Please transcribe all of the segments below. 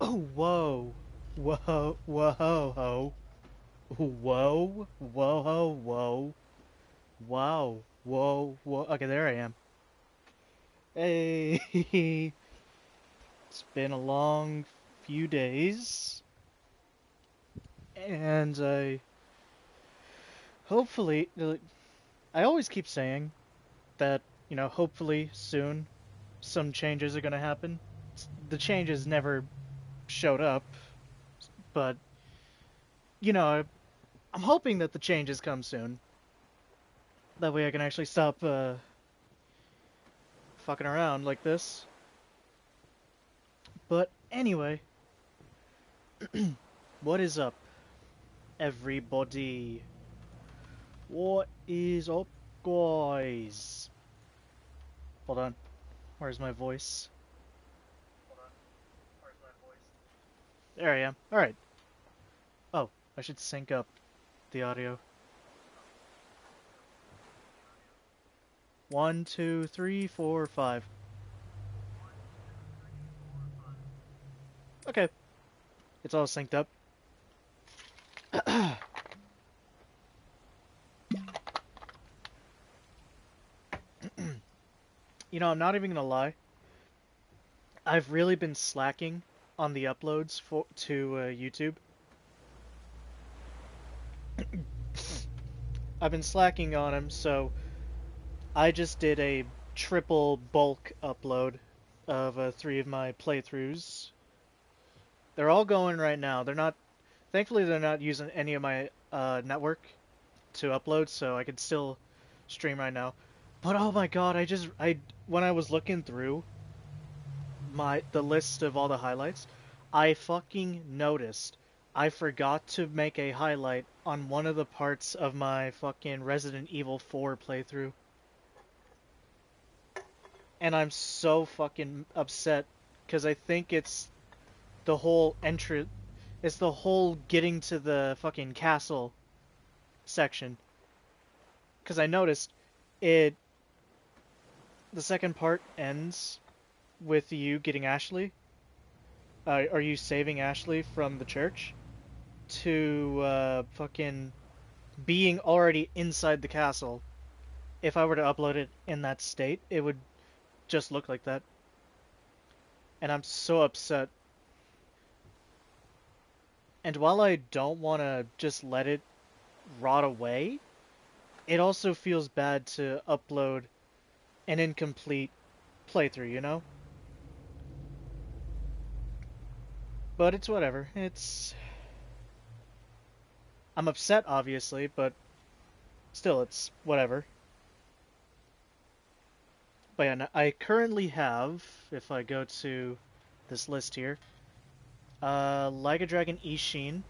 Oh, whoa. Whoa, whoa, ho. Whoa, whoa, ho, whoa. Wow, whoa, whoa. Okay, there I am. Hey, it's been a long few days, and hopefully, I always keep saying that, hopefully soon some changes are gonna happen. The changes never showed up, but, you know, I'm hoping that the changes come soon. That way I can actually stop fucking around like this. But anyway, what is up, everybody? What is up, guys? Hold on. Where's my voice? There I am. Alright. Oh, I should sync up the audio. 1, 2, 3, 4, 5. Okay. It's all synced up. I'm not even gonna lie. I've really been slacking on the uploads to YouTube. I've been slacking on them, so I just did a triple bulk upload of 3 of my playthroughs. They're all going right now. Thankfully they're not using any of my network to upload, so I can still stream right now. But oh my god, when I was looking through the list of all the highlights, I fucking noticed I forgot to make a highlight on one of the parts of my fucking Resident Evil 4 playthrough. And I'm so fucking upset because I think it's the whole it's the whole getting to the fucking castle section. Because I noticed the second part ends with you getting Ashley. Are you saving Ashley from the church to fucking being already inside the castle? If I were to upload it in that state, it would just look like that. And I'm so upset. And while I don't want to just let it rot away, it also feels bad to upload an incomplete playthrough, you know? But it's whatever. I'm upset, obviously, but still, it's whatever. But yeah, I currently have, if I go to this list here, Like a Dragon Ishin,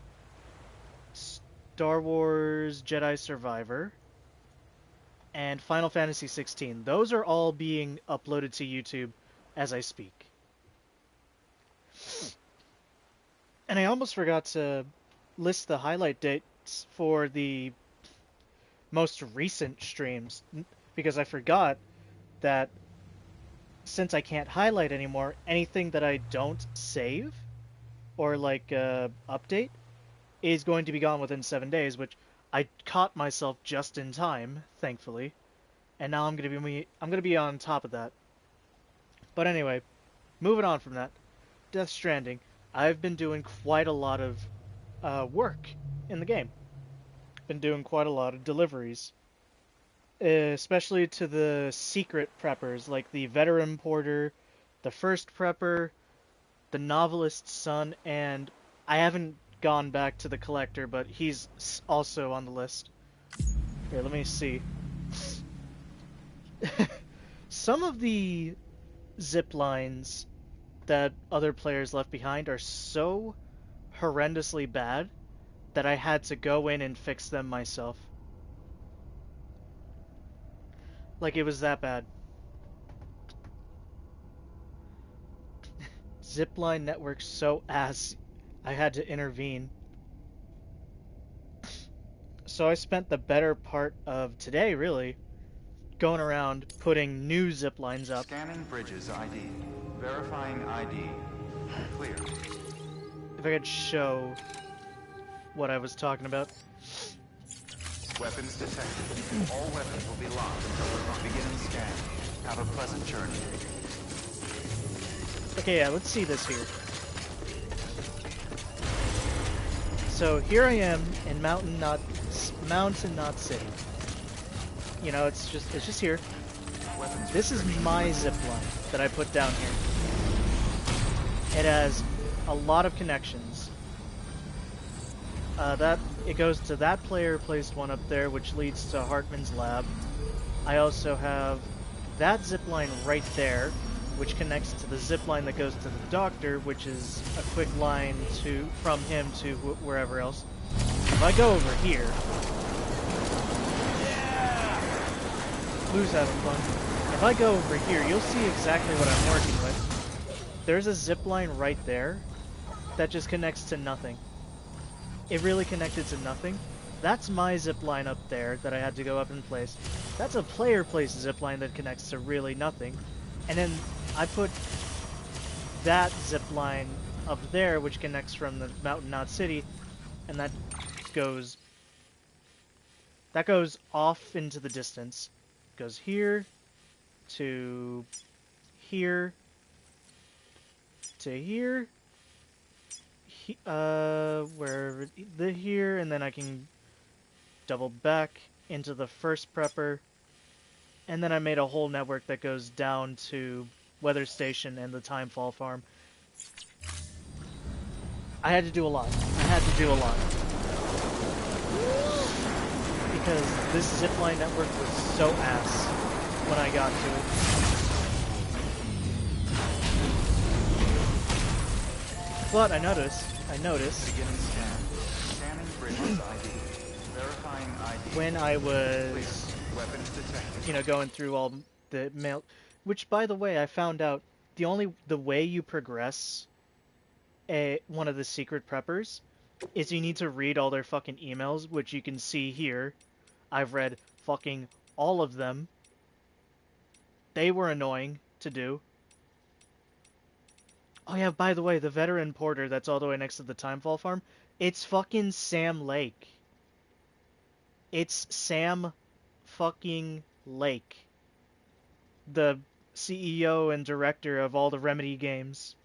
Star Wars Jedi Survivor, and Final Fantasy 16. Those are all being uploaded to YouTube as I speak. And I almost forgot to list the highlight dates for the most recent streams, because I forgot that since I can't highlight anymore, anything that I don't save or update is going to be gone within 7 days, which I caught myself just in time, thankfully. And now I'm gonna be on top of that. But anyway, moving on from that, Death Stranding. I've been doing quite a lot of work in the game. Been doing quite a lot of deliveries, especially to the secret preppers, like the veteran porter, the first prepper, the novelist's son, and I haven't gone back to the collector, but he's also on the list. Here, let me see. Some of the zip lines that other players left behind are so horrendously bad that I had to go in and fix them myself. Like, it was that bad. Zipline network so ass, I had to intervene. So I spent the better part of today, really, going around putting new ziplines up. Scanning bridges ID. Verifying ID. Clear. I could show what I was talking about. Weapons detected. All weapons will be locked until the beginning scan. Have a pleasant journey. Okay, yeah, let's see this here. So here I am in Mountain Knot City. You know, it's just here. This is my zipline that I put down here. It has a lot of connections. It goes to that player placed one up there, which leads to Hartman's lab. I also have that zipline right there, which connects to the zipline that goes to the doctor, which is a quick line from him to wherever else. If I go over here, Lou's having fun. If I go over here, you'll see exactly what I'm working with. There's a zipline right there that just connects to nothing. It really connected to nothing. That's my zipline up there that I had to go up and place. That's a player-placed zipline that connects to really nothing. And then I put that zipline up there, which connects from the Mountain Knot City, and that goes off into the distance. Goes here to here to here. Wherever here, and then I can double back into the first prepper, and then I made a whole network that goes down to Weather Station and the Timefall farm. I had to do a lot. Because this zipline network was so ass when I got to it. But I noticed when I was, you know, going through all the mail, which, by the way, I found out the way you progress one of the secret preppers is you need to read all their fucking emails, which you can see here. I've read fucking all of them. They were annoying to do. Oh yeah, by the way, the veteran porter that's all the way next to the Timefall farm, it's fucking Sam Lake. It's Sam fucking Lake. The CEO and director of all the Remedy games.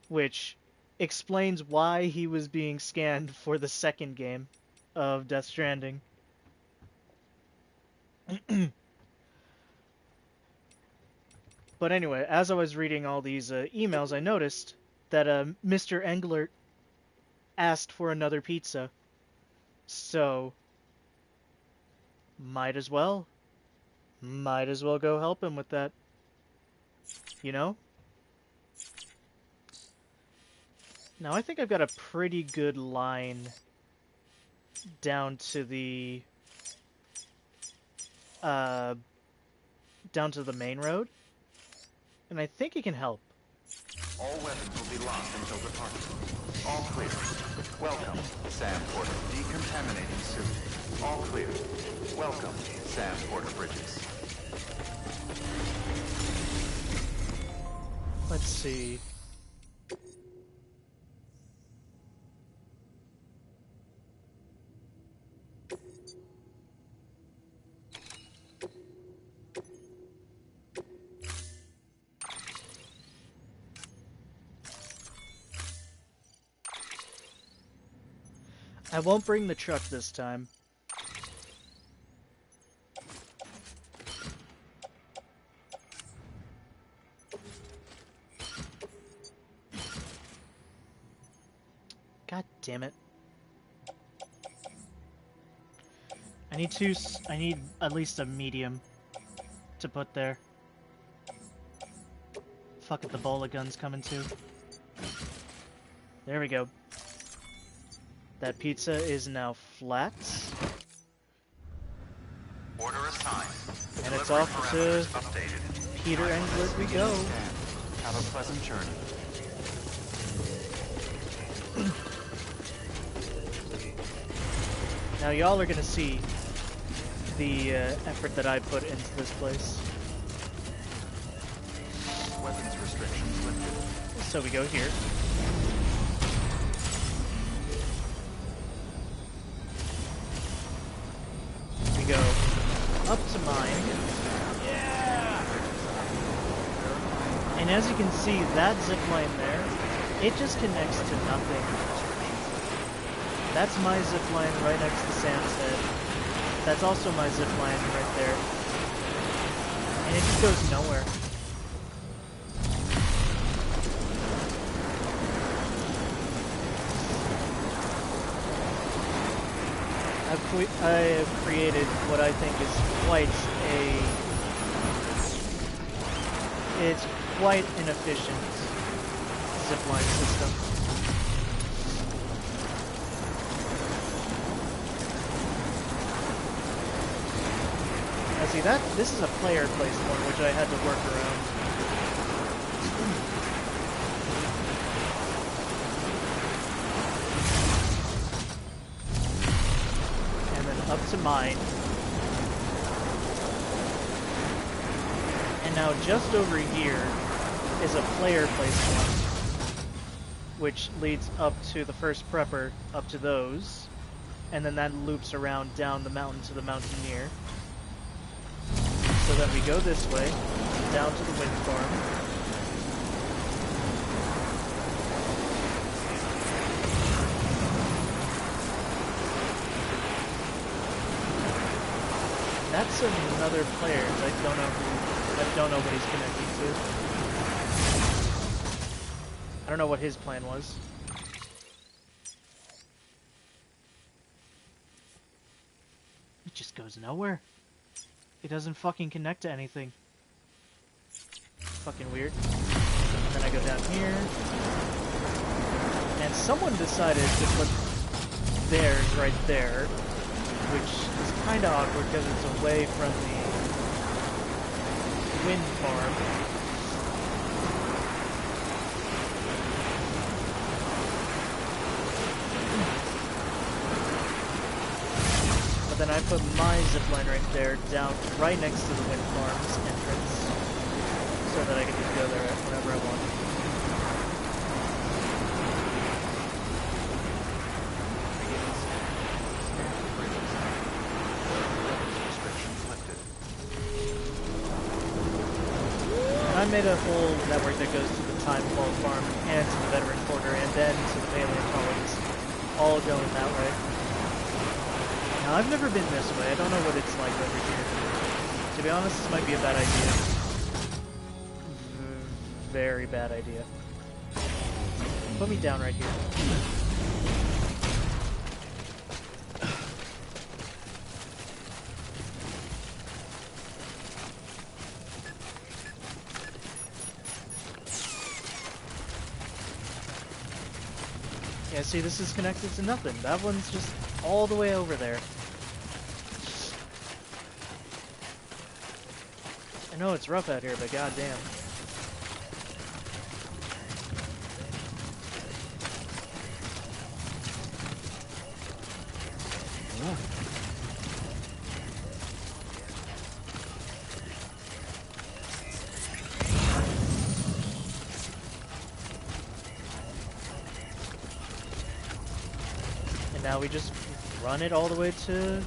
Which explains why he was being scanned for the second game of Death Stranding. But anyway, as I was reading all these emails, I noticed that Mr. Englert asked for another pizza. So, might as well go help him with that. You know? Now, I think I've got a pretty good line down to the main road. And I think it can help. All weapons will be locked until departure. All clear. Welcome, Sam Porter. Decontaminating suit. All clear. Welcome, Sam Porter Bridges. Let's see. I won't bring the truck this time. God damn it. I need at least a medium to put there. Fuck it, the bola gun's coming too. There we go. That pizza is now flat. Order assigned. And it's off to Peter Englert we go. Have a pleasant journey. Now y'all are gonna see the effort that I put into this place. Weapons restrictions lifted. So we go here. up to mine. And as you can see, that zip line there, it just connects to nothing. That's my zip line right next to Sam's head. That's also my zip line right there. And it just goes nowhere. I have created what I think is it's quite an efficient zipline system. Now see this is a player placed one, which I had to work around. Up to mine. And now just over here is a player placed one, which leads up to the first prepper, up to those, and then that loops around down the mountain to the mountaineer. So then we go this way, down to the wind farm. That's another player. I don't know what he's connecting to. I don't know what his plan was. It just goes nowhere. It doesn't fucking connect to anything. Fucking weird. And then I go down here. And someone decided to put theirs right there, which is kind of awkward because it's away from the wind farm. But then I put my zipline right there, down right next to the wind farm's entrance, so that I can just go there whenever I want. I made a whole network that goes to the Time Fall Farm and to the Veteran Quarter and then to the Paleontologists, all going that way. Now, I've never been this way. I don't know what it's like over here. To be honest, this might be a bad idea. Very bad idea. Put me down right here. Yeah, see, this is connected to nothing. That one's just all the way over there. I know it's rough out here, but goddamn. Now we just run it all the way to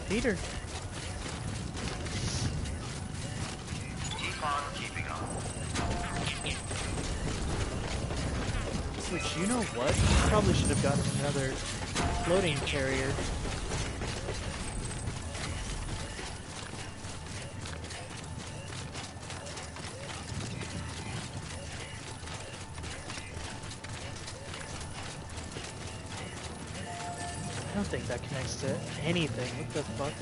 Peter. Keep on keeping on. Which, you know what? Probably should have gotten another floating carrier. I don't think that connects to anything. What the fuck?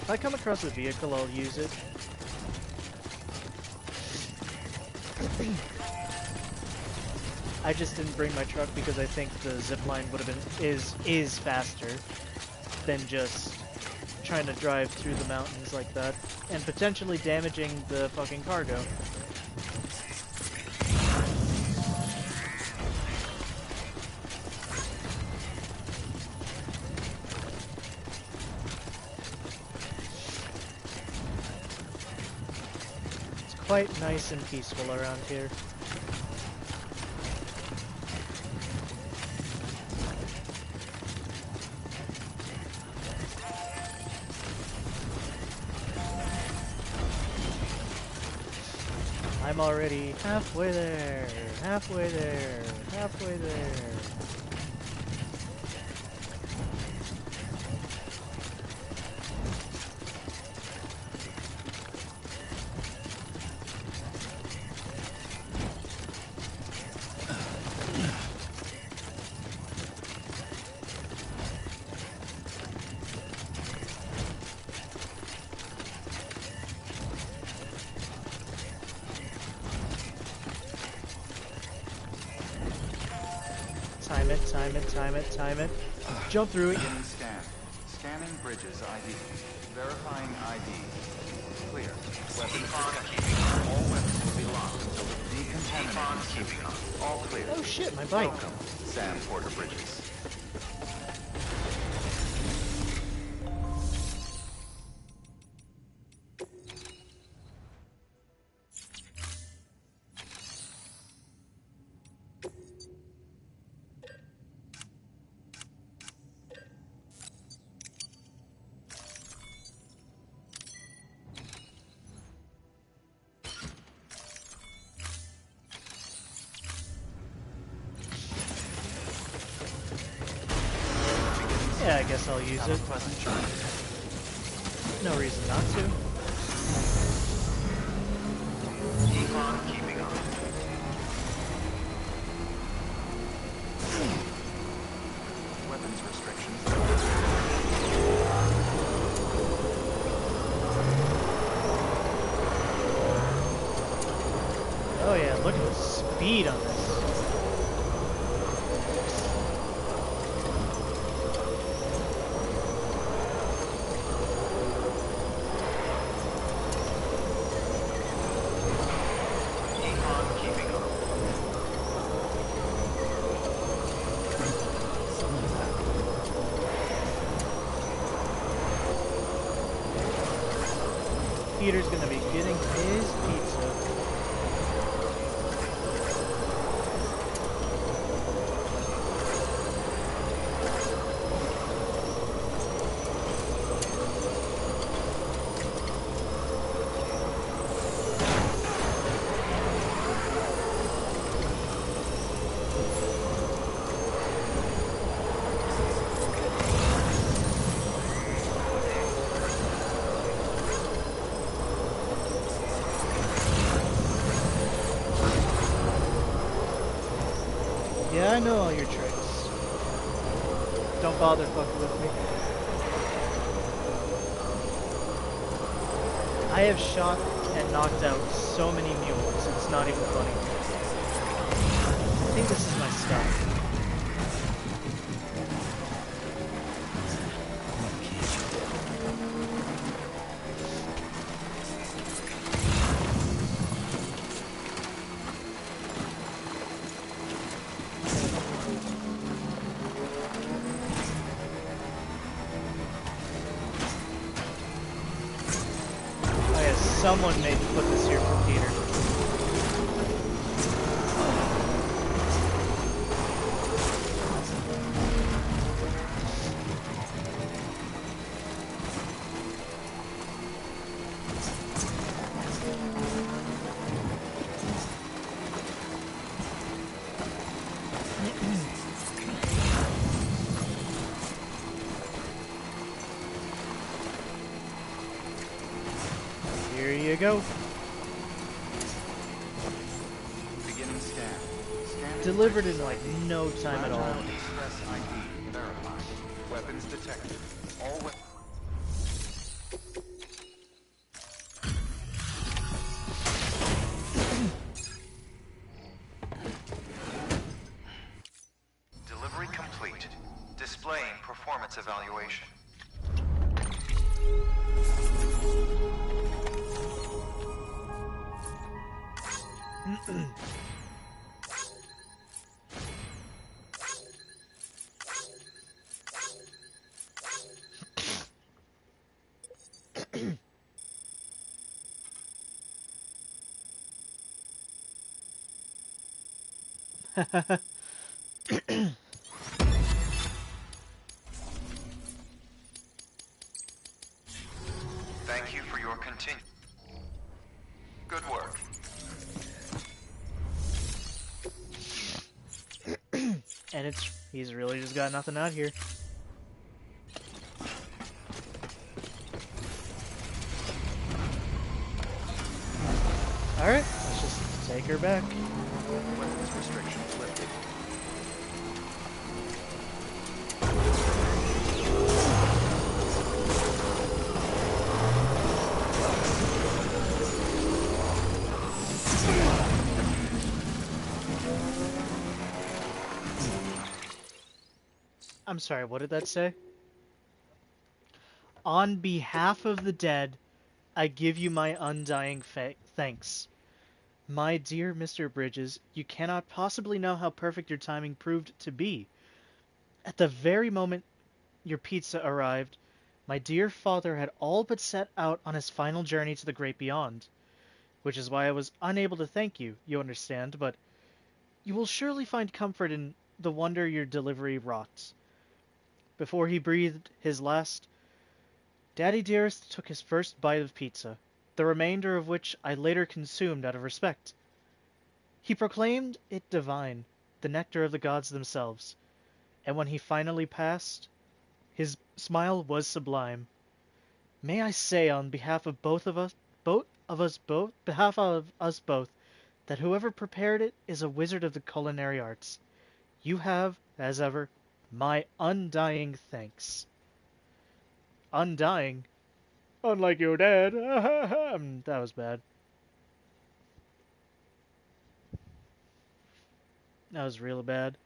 If I come across a vehicle, I'll use it. I just didn't bring my truck because I think the zipline would have been is faster than just trying to drive through the mountains like that and potentially damaging the fucking cargo. quite nice and peaceful around here. I'm already halfway there, halfway there, halfway there. Time it, time it, time it, time it. Jump through it. Beginning scan. Scanning bridges ID. Verifying ID. Clear. Weapons detected. All weapons will be locked until decontaminating. All clear. Oh shit, my bike. Welcome, Sam Porter Bridges. Yeah, I guess I'll use it. Pleasant journey. No reason not to. Keep on keeping on. Weapons restrictions. Oh yeah, look at the speed on this. Keep on keeping on. Peter's gonna be getting his pizza. Yeah, I know all your tricks. Don't bother fucking with me. I have shot and knocked out so many mules, it's not even funny. I think this is my style. Oh yeah, someone made put this here for Peter. Here you go. Beginning scan. Scanning Delivered in bridges like ID. no time at all. Fragile Express ID verified. Weapons detected. All weapons. Delivery complete. Displaying performance evaluation. Thank you for your continued good work. And he's really just got nothing out here. Alright, let's just take her back. Weapons restrictions lifted. I'm sorry, what did that say? On behalf of the dead, I give you my undying thanks. My dear Mr. Bridges, you cannot possibly know how perfect your timing proved to be. At the very moment your pizza arrived, my dear father had all but set out on his final journey to the great beyond. Which is why I was unable to thank you, you understand, but you will surely find comfort in the wonder your delivery wrought. Before he breathed his last, Daddy Dearest took his first bite of pizza, the remainder of which I later consumed out of respect. He proclaimed it divine, the nectar of the gods themselves, and when he finally passed, his smile was sublime. May I say on behalf of us both, that whoever prepared it is a wizard of the culinary arts. You have, as ever, my undying thanks. Undying? Unlike your dad. That was bad. That was real bad.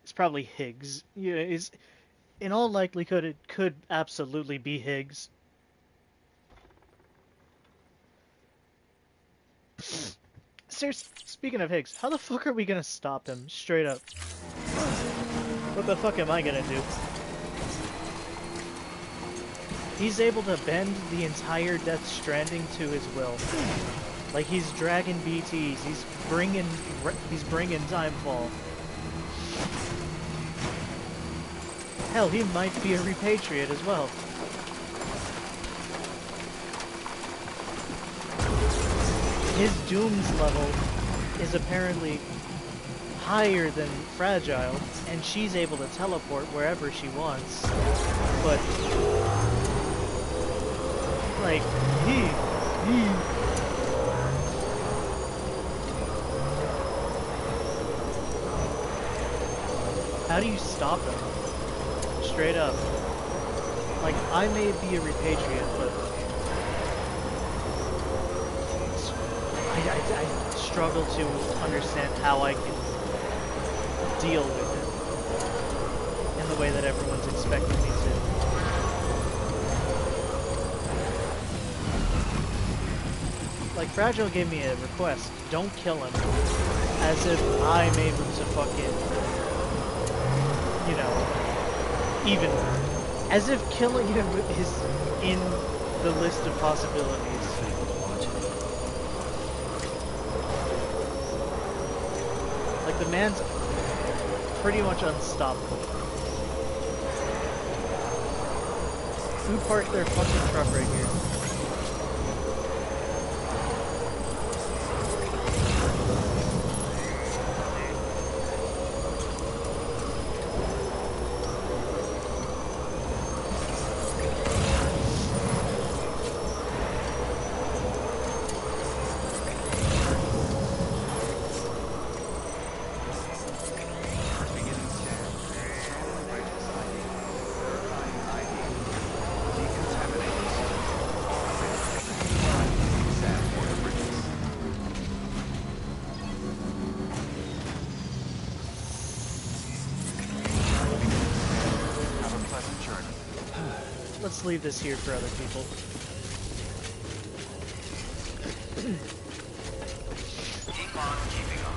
It's probably Higgs. Yeah, in all likelihood, it could absolutely be Higgs. Seriously, speaking of Higgs, how the fuck are we gonna stop him? Straight up. What the fuck am I gonna do? He's able to bend the entire Death Stranding to his will. Like he's dragging BTs, he's bringing Timefall. Hell, he might be a repatriate as well. His Doom's level is apparently higher than Fragile, and she's able to teleport wherever she wants. But like how do you stop him? Straight up. Like, I may be a repatriate, but I struggle to understand how I can deal with it in the way that everyone's expecting me to. Like, Fragile gave me a request, don't kill him, as if I'm able to fucking, you know, even, as if killing him is in the list of possibilities. Like, the man's pretty much unstoppable. Who parked their fucking truck right here? Let's leave this here for other people. Keep on keeping on.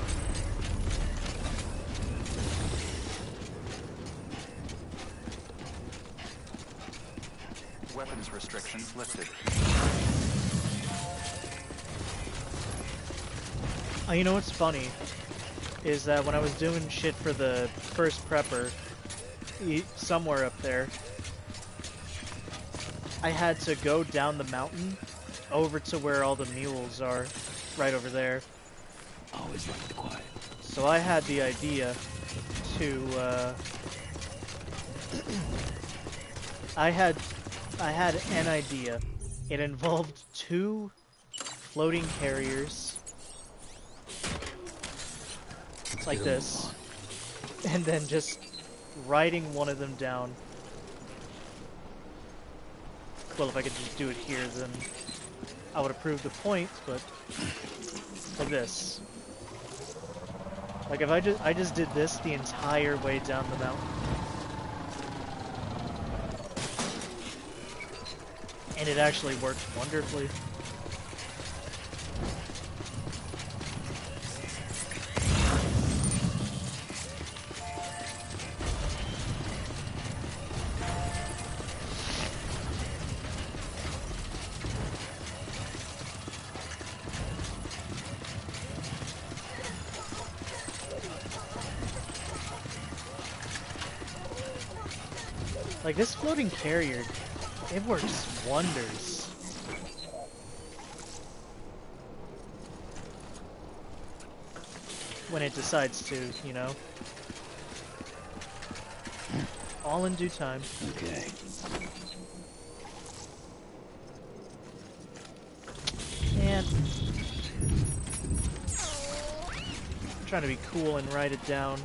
Weapons restrictions lifted. You know what's funny? Is that when I was doing shit for the first prepper, somewhere up there, I had to go down the mountain over to where all the mules are, right over there. Always like the quiet. So I had the idea to, I had an idea. It involved 2 floating carriers, like this, and then just riding one of them down. Well, if I could just do it here, then I would have proved the point, but like this. Like if I just did this the entire way down the mountain. And it actually worked wonderfully. Like this floating carrier, it works wonders. When it decides to, you know. All in due time. Okay. And I'm trying to be cool and write it down.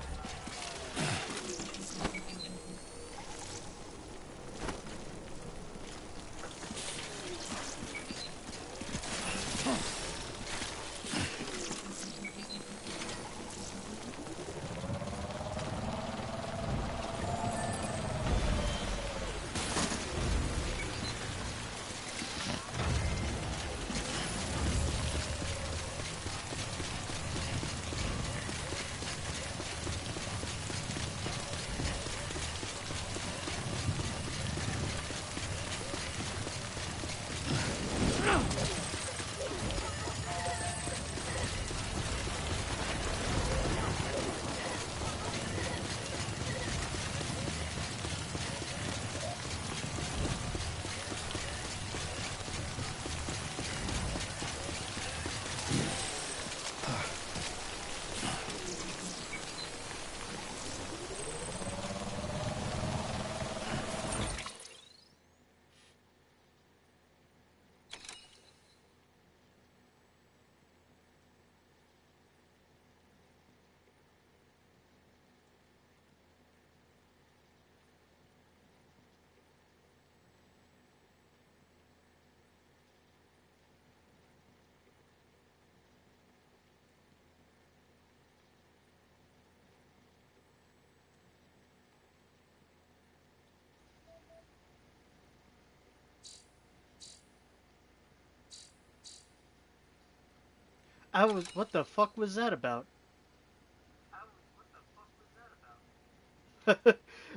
What the fuck was that about?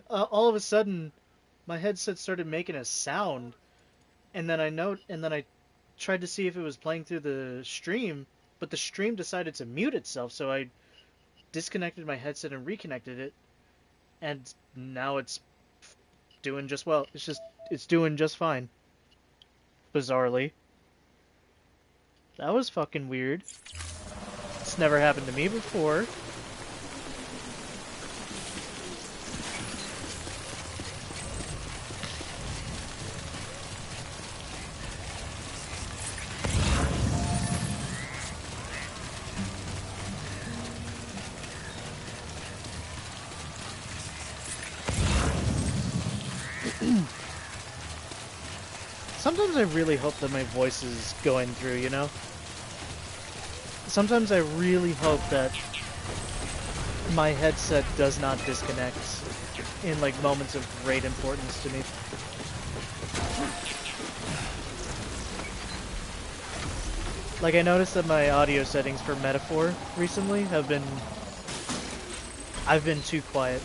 All of a sudden, my headset started making a sound, and then I tried to see if it was playing through the stream, but the stream decided to mute itself, so I disconnected my headset and reconnected it, and now it's doing just well. It's doing just fine. Bizarrely. That was fucking weird. It's never happened to me before. Sometimes I really hope that my voice is going through, you know? Sometimes I really hope that my headset does not disconnect in, like, moments of great importance to me. Like, I noticed that my audio settings for Metaphor recently I've been too quiet,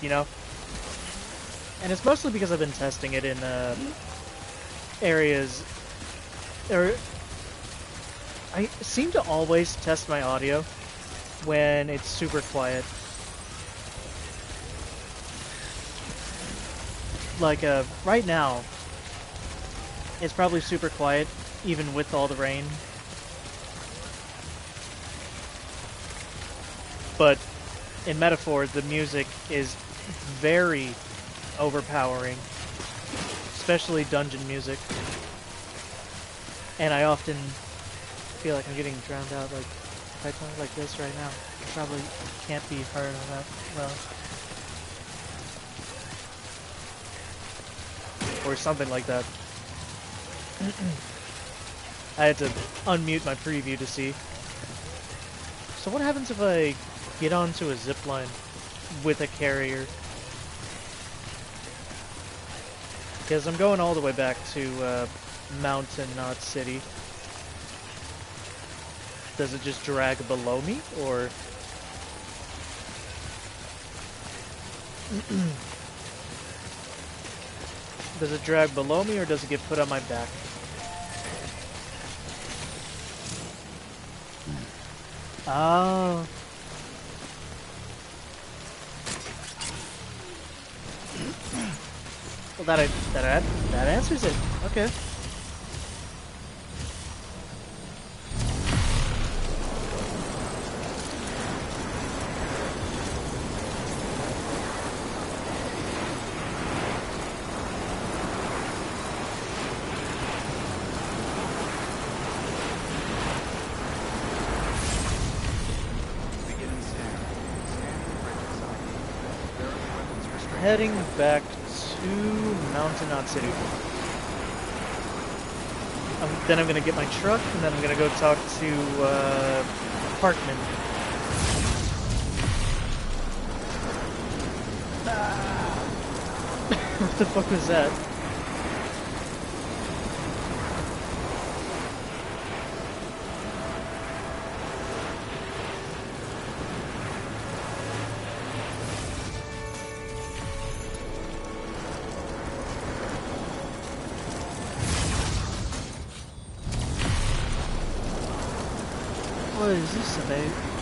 you know? And it's mostly because I've been testing it in areas, or I seem to always test my audio when it's super quiet. Like, right now, it's probably super quiet, even with all the rain. But in Metaphor, the music is very overpowering, especially dungeon music. And I often feel like I'm getting drowned out. Like, if I talk like this right now, it probably can't be heard all that well. Or something like that. I had to unmute my preview to see. So what happens if I get onto a zipline with a carrier? Because I'm going all the way back to Mountain, not City. Does it just drag below me, or... Does it drag below me, or does it get put on my back? Oh. Well, that answers it. Okay. Heading back to Mountain, not City. Then I'm gonna get my truck, and then I'm gonna go talk to Parkman. What the fuck was that? What is this about?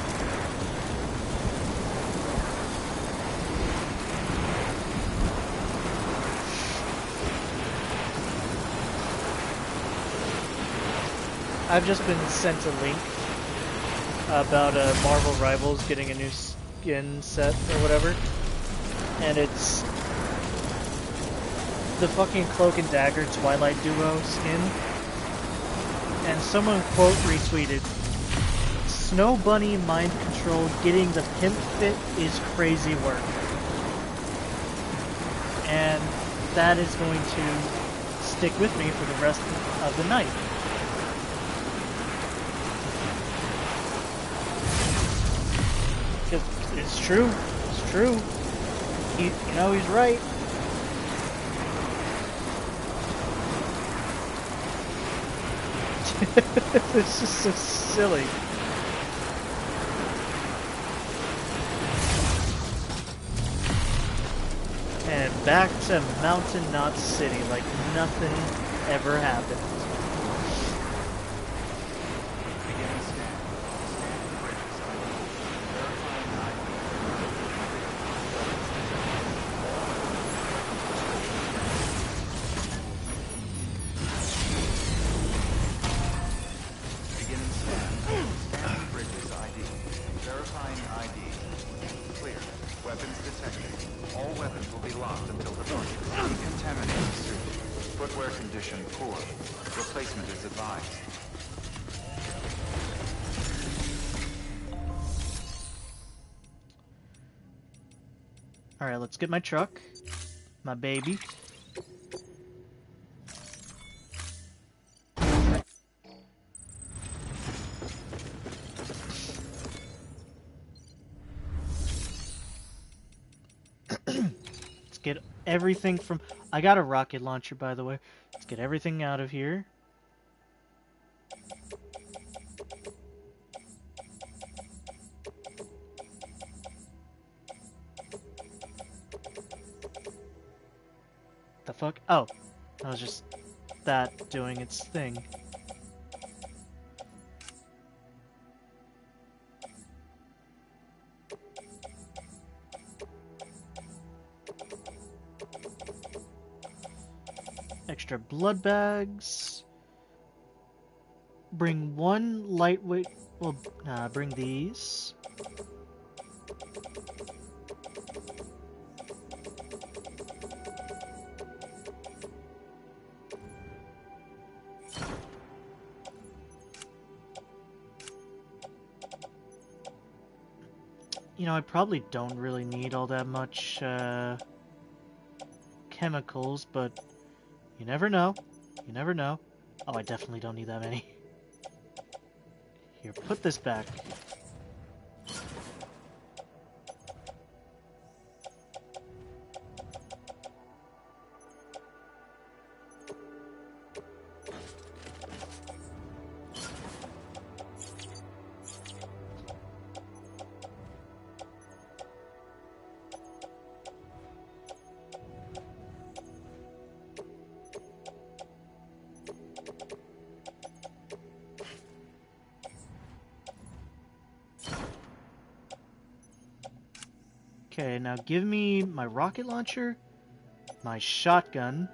I've just been sent a link about Marvel Rivals getting a new skin set or whatever, and it's the fucking Cloak and Dagger Twilight Duo skin, and someone quote retweeted, "Snow Bunny mind control getting the pimp fit is crazy work," and that is going to stick with me for the rest of the night. It's true. It's true. You know, he's right. It's just so silly. And back to Mountain, not City, like nothing ever happened. Alright, let's get my truck. My baby. Let's get everything from... I got a rocket launcher, by the way. Let's get everything out of here. fuck? Oh, that was just that doing its thing. Extra blood bags. Bring one lightweight. Well, bring these. You know, I probably don't really need all that much chemicals, but you never know. You never know. Oh, I definitely don't need that many. Here, put this back. Okay, now give me my rocket launcher, my shotgun.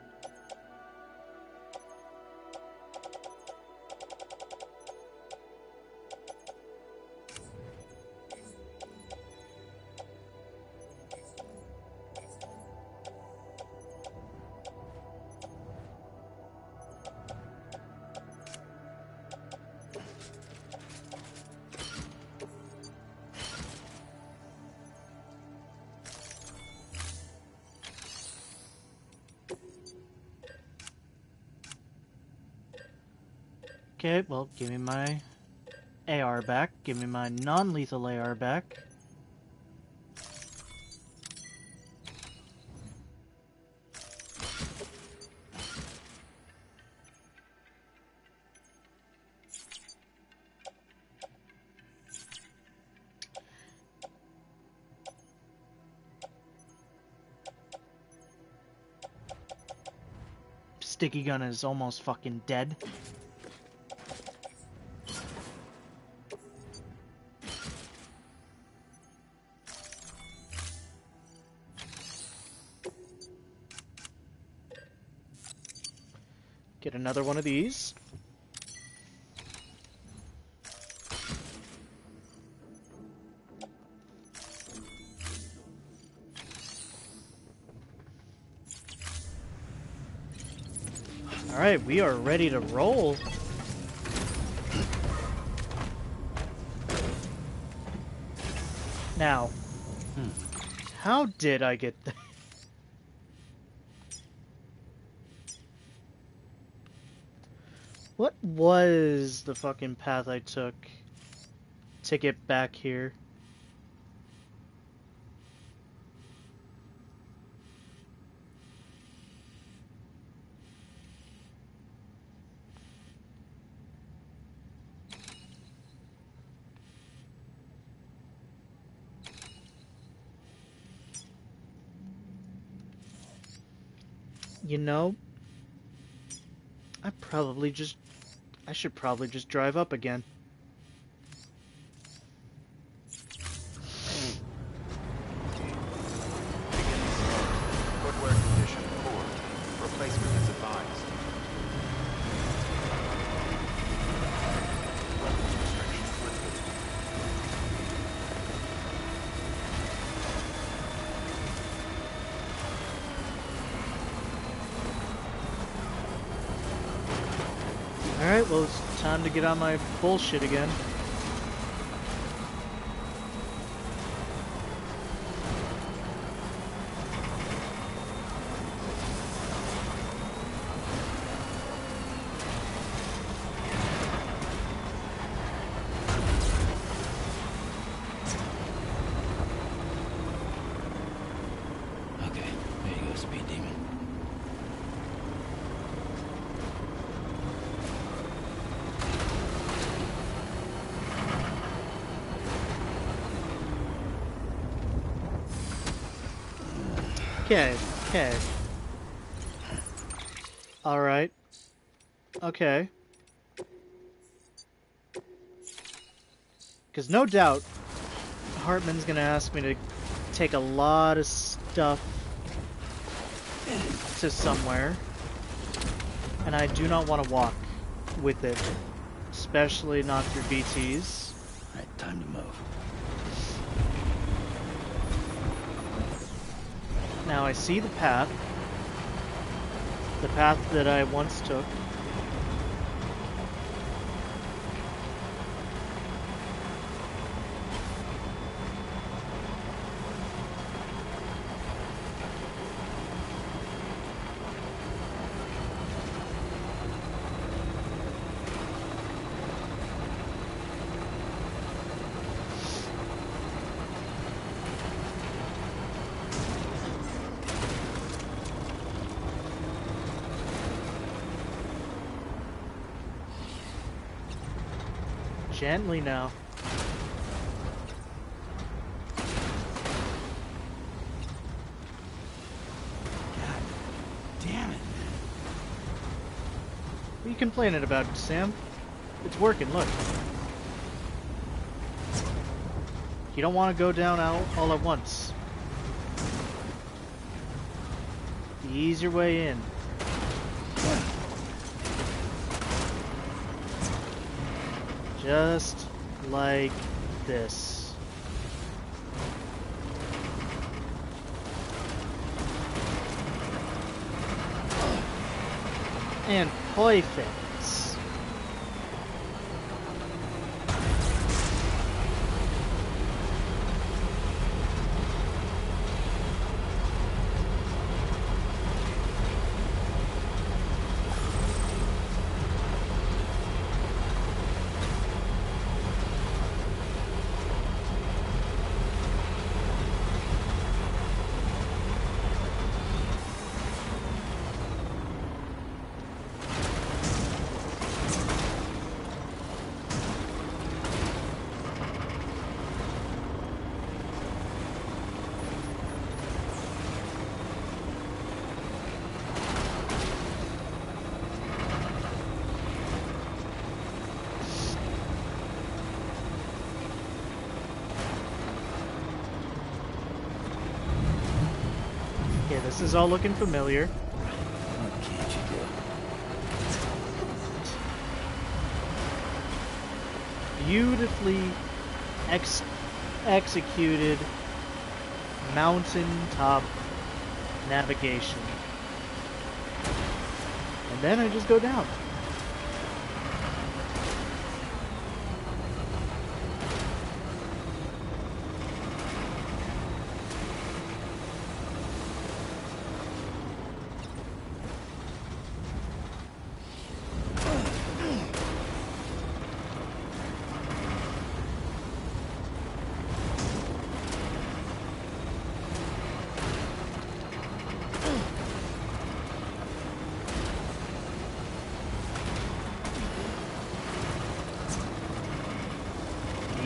Okay, well, give me my AR back. Give me my non-lethal AR back. Sticky gun is almost fucking dead. Get another one of these. Alright, we are ready to roll. Now, how did I get there? What was the fucking path I took to get back here? You know, I should probably just drive up again. Footwear condition poor. Replacement is advised. Weapons restrictions lifted. Alright, well, it's time to get on my bullshit again. Okay, there you go, Speed Demon. Okay, okay. Alright. Okay. Because no doubt, Hartman's gonna ask me to take a lot of stuff to somewhere. And I do not want to walk with it. Especially not through BTs. Alright, time to move. Now I see the path. The path that I once took. Gently now. God damn it. What are you complaining about, Sam? It's working, look. You don't want to go down all at once. Ease your way in. Just like this. And perfect. Okay, this is all looking familiar. What can't you do? Beautifully executed mountaintop navigation. And then I just go down.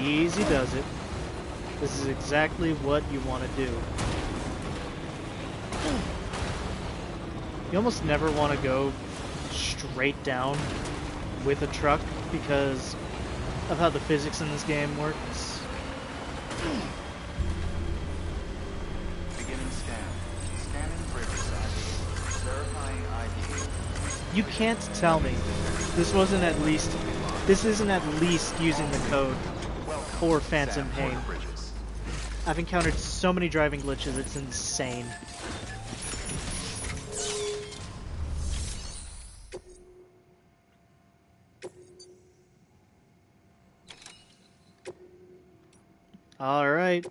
Easy does it. This is exactly what you want to do. You almost never want to go straight down with a truck because of how the physics in this game works. Beginning scan. Scanning bridges ID. Verifying ID. You can't tell me this isn't at least using the code for Phantom Pain. Bridges. I've encountered so many driving glitches, it's insane. Alright.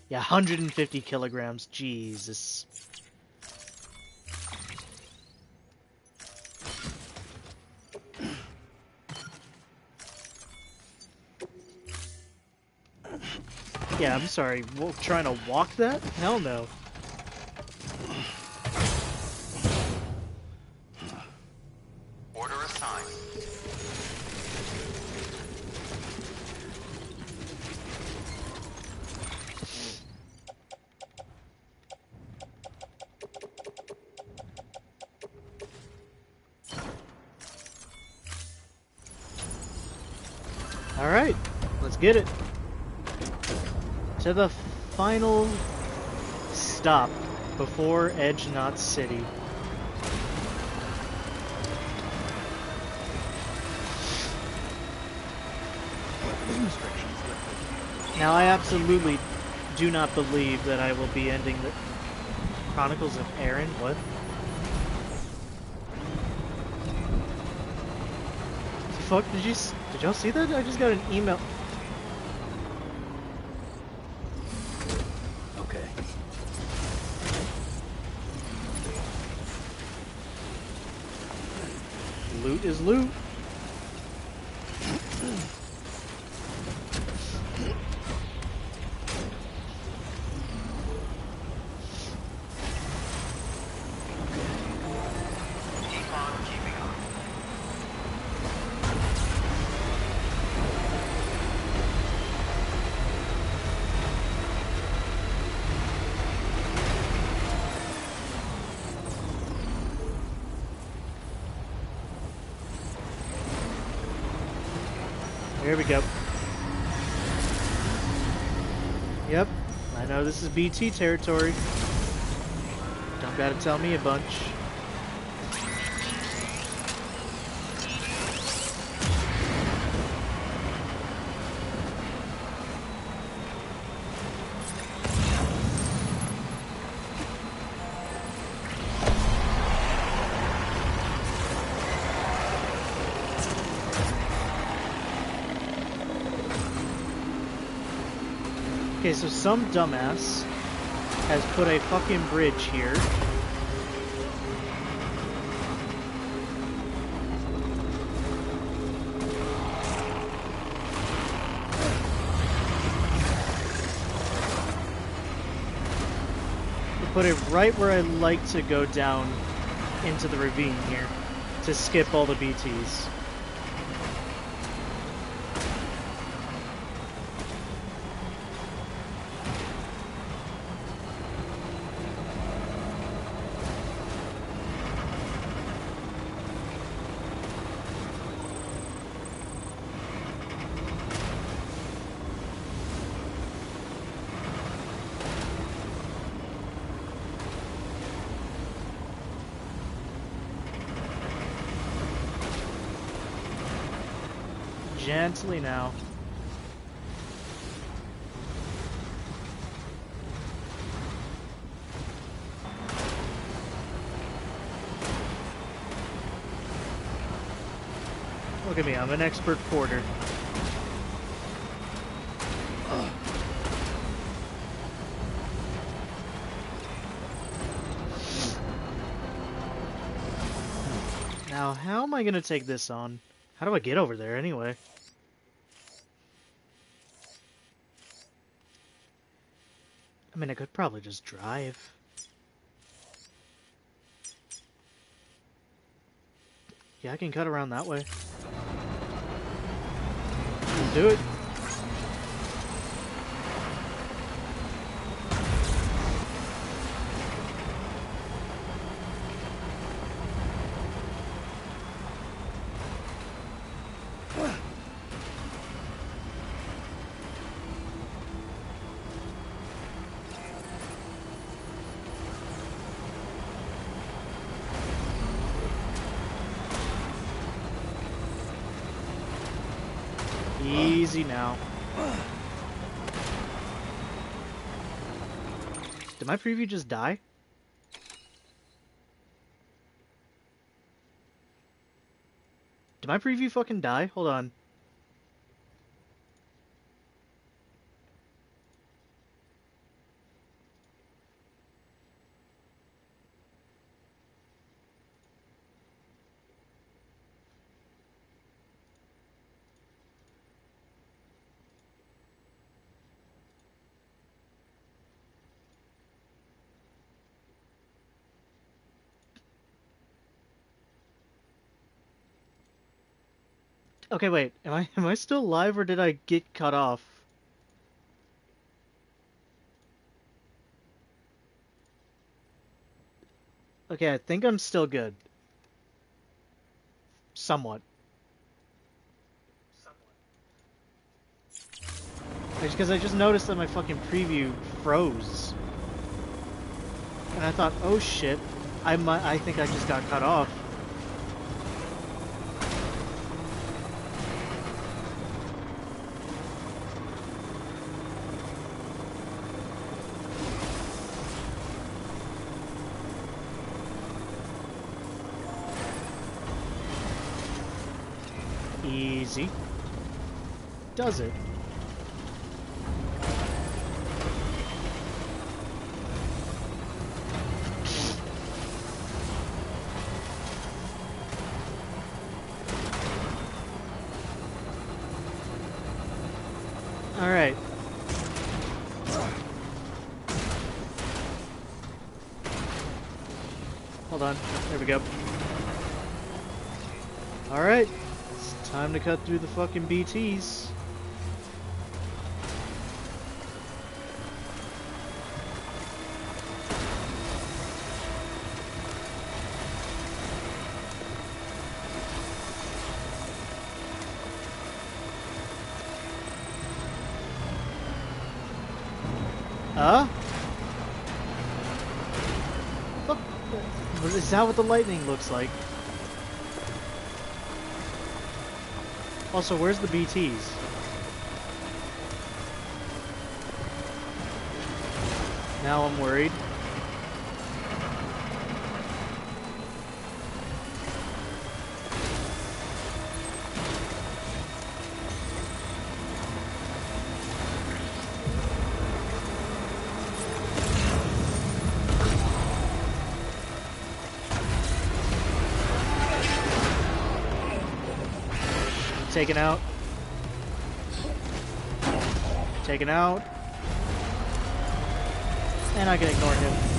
Yeah, 150 kilograms, Jesus. Yeah, I'm sorry. Trying to walk that? Hell no. Order assigned. Alright, let's get it. To the final stop before Edge Knot City. Now, I absolutely do not believe that I will be ending the Chronicles of Aaron. What? The fuck? Did y'all see that? I just got an email. Okay. Loot is loot. Here we go. Yep, I know this is BT territory. Don't gotta tell me a bunch. Okay, so some dumbass has put a fucking bridge here. They put it right where I like to go down into the ravine here to skip all the BTs. Gently now. Look at me, I'm an expert porter. Now, how am I gonna take this on? How do I get over there anyway? I mean, I could probably just drive. Yeah, I can cut around that way. Do it. Easy now. Did my preview just die? Did my preview fucking die? Hold on. Okay, wait. Am I still live or did I get cut off? Okay, I think I'm still good. Somewhat. Because I just noticed that my fucking preview froze. And I thought, oh shit, I think I just got cut off. Easy. Does it? Alright. Hold on. There we go. Alright. It's time to cut through the fucking BTs. Look, is that what the lightning looks like? Also, where's the BTs? Now I'm worried. Taken out. Taken out. And I can ignore him.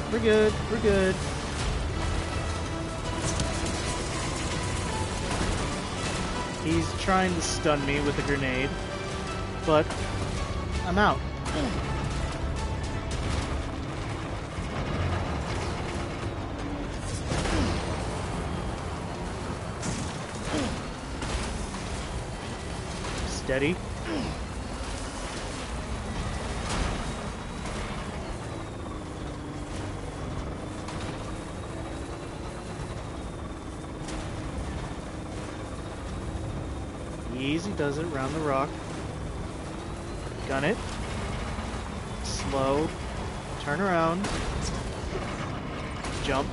We're good. We're good. He's trying to stun me with a grenade, but I'm out. Steady. Easy does it around the rock. Gun it. Slow. Turn around. Jump.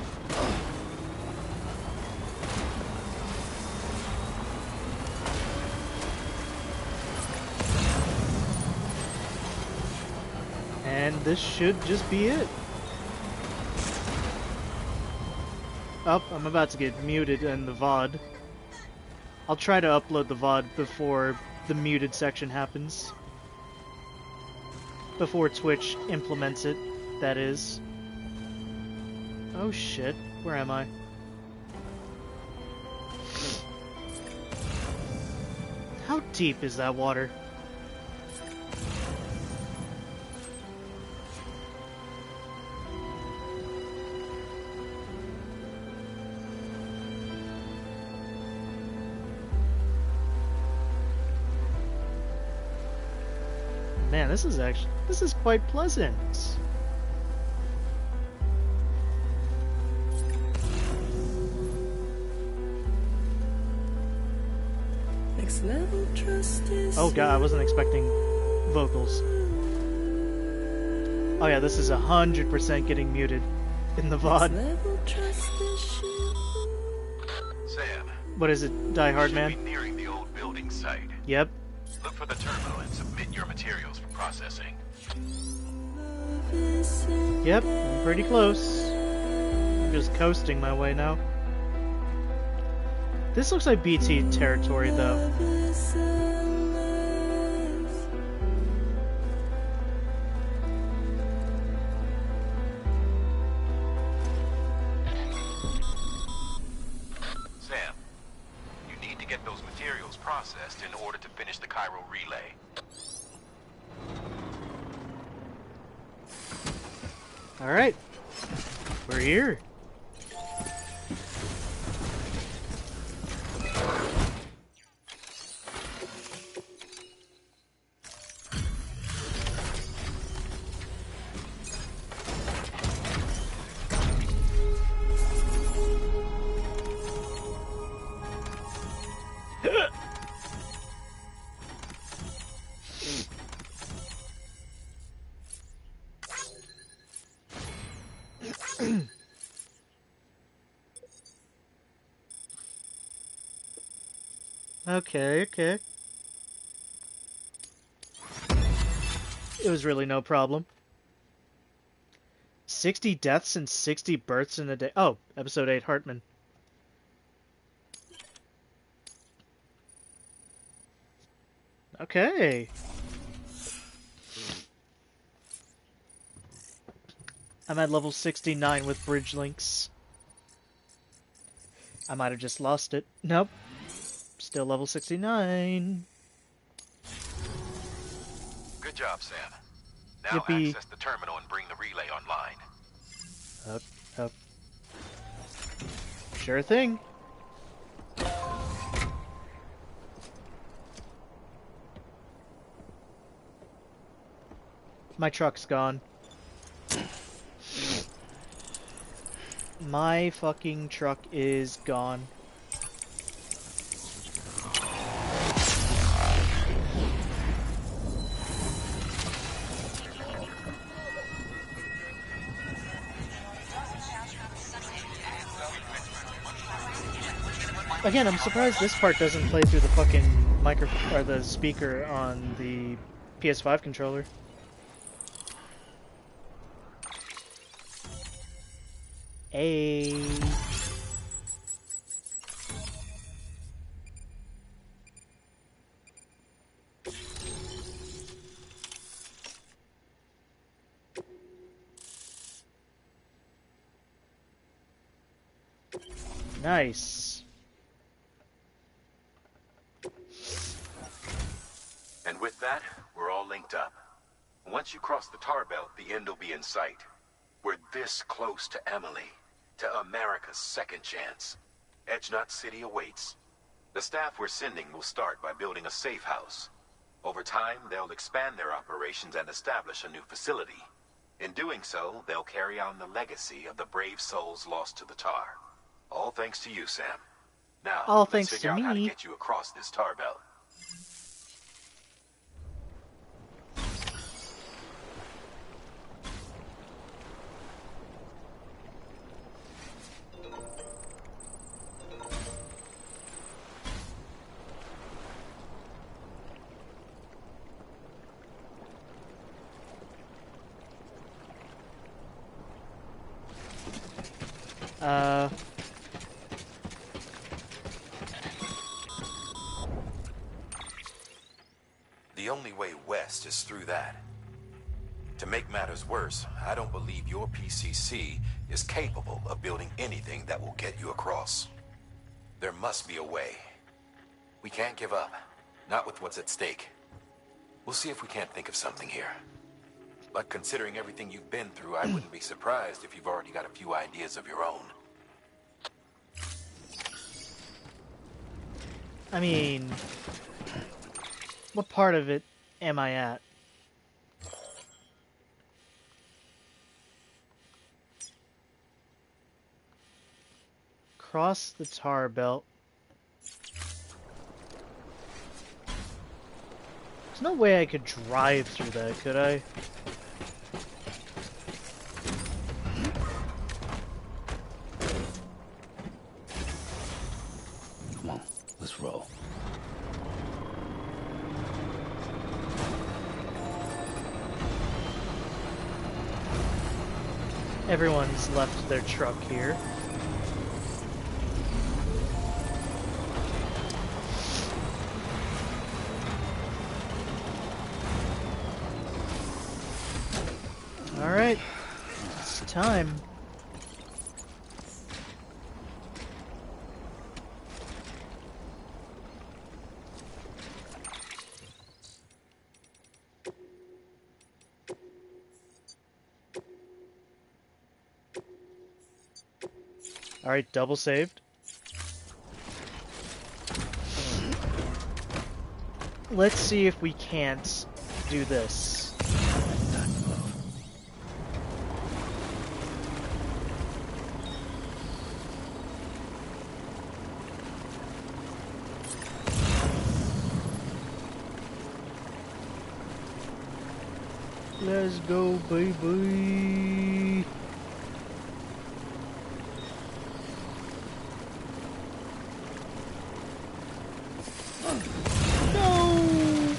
And this should just be it. Oh, I'm about to get muted in the VOD. I'll try to upload the VOD before the muted section happens. Before Twitch implements it, that is. Oh shit, where am I? How deep is that water? Man, this is quite pleasant. Next level trust is Oh god, I wasn't expecting vocals. Oh yeah, this is 100% getting muted in the VOD. level trust is Sam, What is it, Die Hard should Man? be nearing the old building site. Yep. Look for the terminal and submit your materials for processing. Yep, I'm pretty close. I'm just coasting my way now. This looks like BT territory, though. processed in order to finish the Cairo relay. Alright. We're here. Okay, okay. It was really no problem. 60 deaths and 60 births in a day. Oh, episode 8, Hartman. Okay. I'm at level 69 with bridge links. I might have just lost it. Nope. Still level 69. Good job, Sam. Now Yippee. access the terminal and bring the relay online. Up, up. Sure thing. My truck's gone. My fucking truck is gone. Again, I'm surprised this part doesn't play through the fucking microphone or the speaker on the PS5 controller. Hey. Nice. And with that, we're all linked up. Once you cross the tar belt, the end will be in sight. We're this close to Emily, to America's second chance. Edgenut City awaits. The staff we're sending will start by building a safe house. Over time, they'll expand their operations and establish a new facility. In doing so, they'll carry on the legacy of the brave souls lost to the tar. All thanks to you, Sam. Now, All let's thanks figure to out how to me. get you across this tar belt. The only way west is through that. To make matters worse, I don't believe your PCC is capable of building anything that will get you across. There must be a way. We can't give up, not with what's at stake. We'll see if we can't think of something here. But considering everything you've been through, I wouldn't be surprised if you've already got a few ideas of your own. I mean, what part of it am I at? Cross the tar belt. There's no way I could drive through that, could I? Come on, let's roll. Everyone's left their truck here. Alright, it's time. Alright, double saved. Let's see if we can't do this. Let's go, baby. No.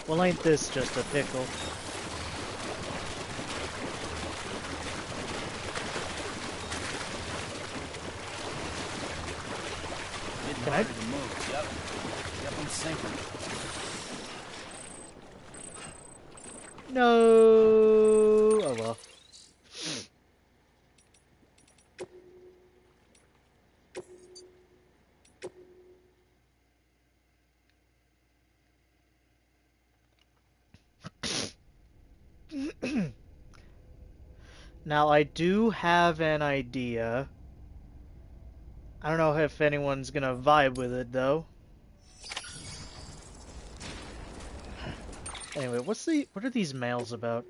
Well, ain't this just a pickle? Can I? To move. Yep. Yep, I'm sinking. No. Oh well. Now I do have an idea. I don't know if anyone's gonna vibe with it though. Anyway, what are these mails about?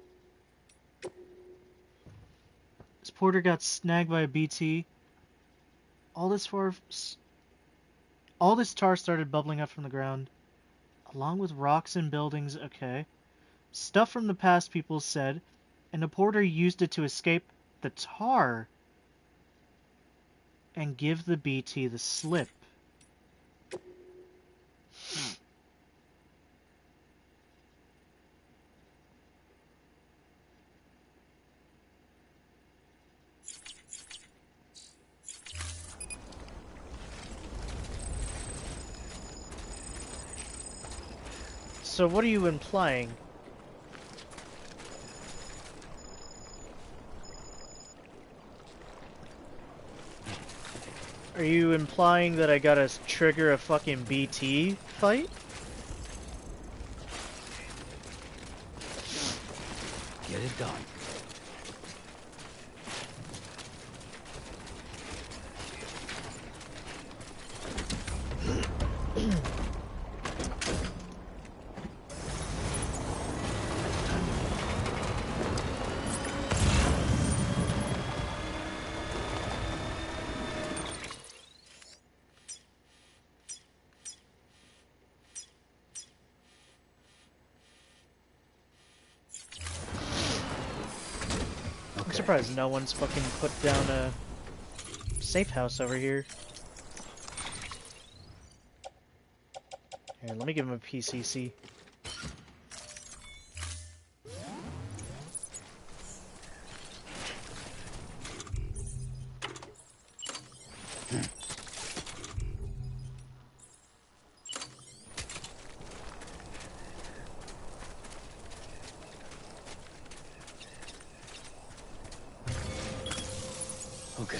This porter got snagged by a BT. All this tar started bubbling up from the ground, along with rocks and buildings. Okay, stuff from the past, people said, and the porter used it to escape the tar and give the BT the slip. So what are you implying? Are you implying that I gotta trigger a fucking BT fight? Get it done. I'm surprised no one's fucking put down a safe house over here. Here, let me give him a PCC. Okay.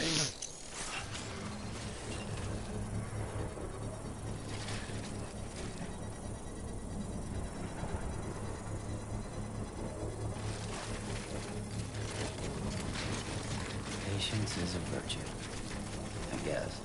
Patience is a virtue, I guess.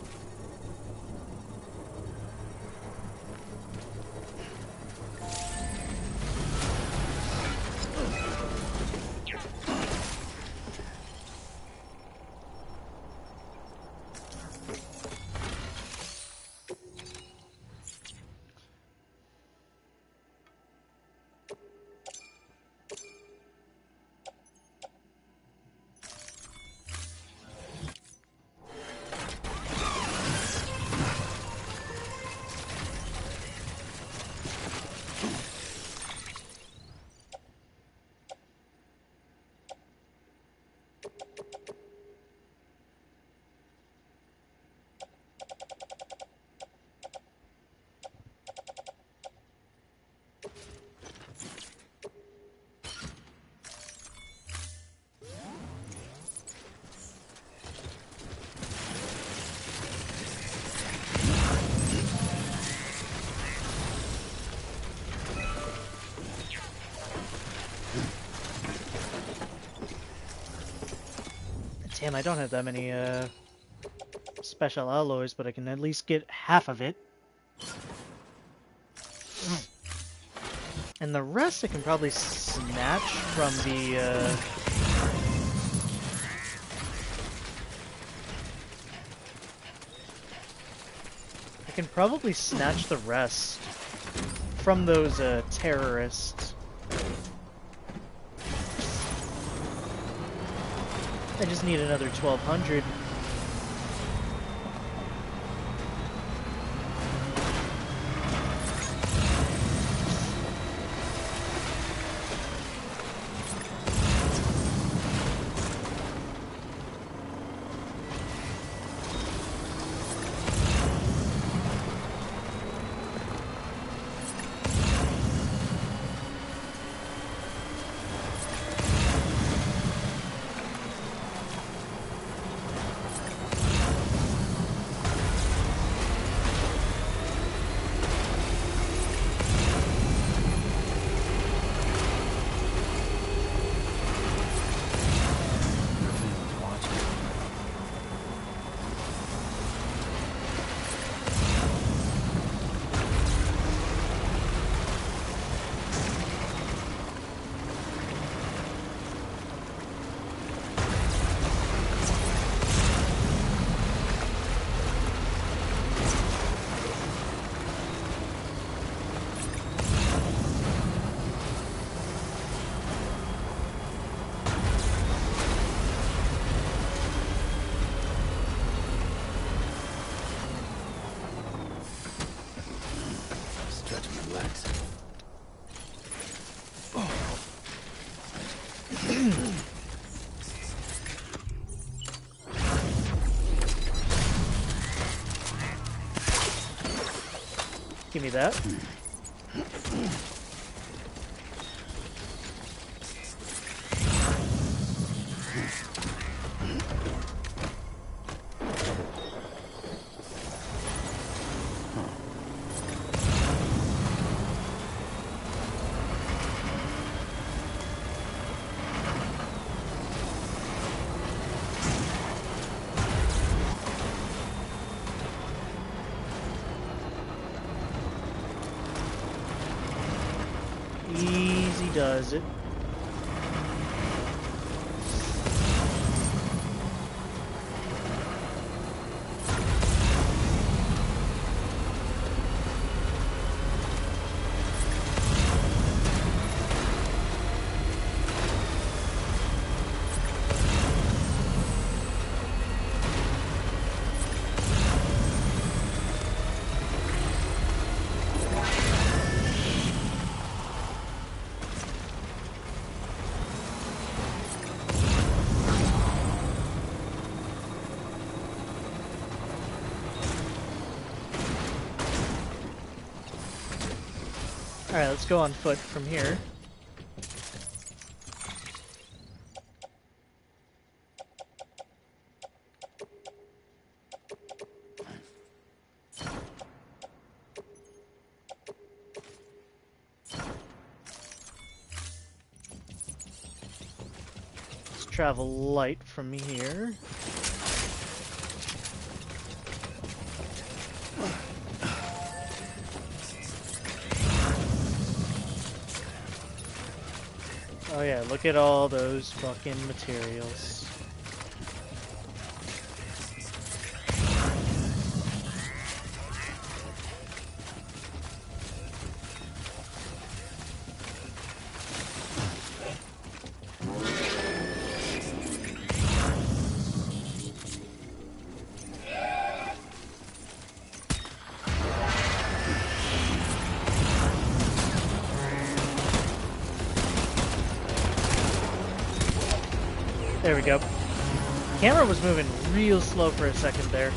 Damn, I don't have that many special alloys, but I can at least get half of it. And the rest I can probably snatch from the I can probably snatch the rest from those terrorists. I just need another 1200. Stretch my legs. Give me that. Easy does it. Alright, let's go on foot from here. Let's travel light from here. Oh yeah, look at all those fucking materials. There we go. Camera was moving real slow for a second there.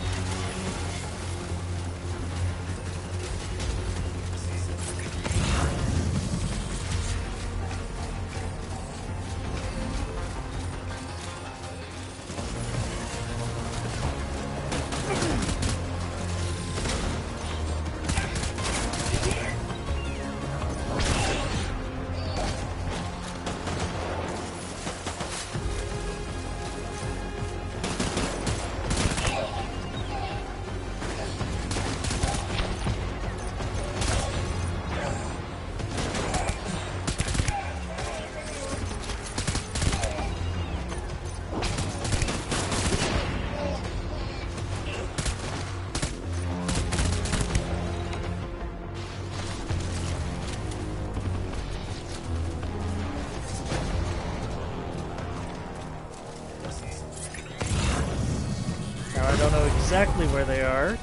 I don't know exactly where they are.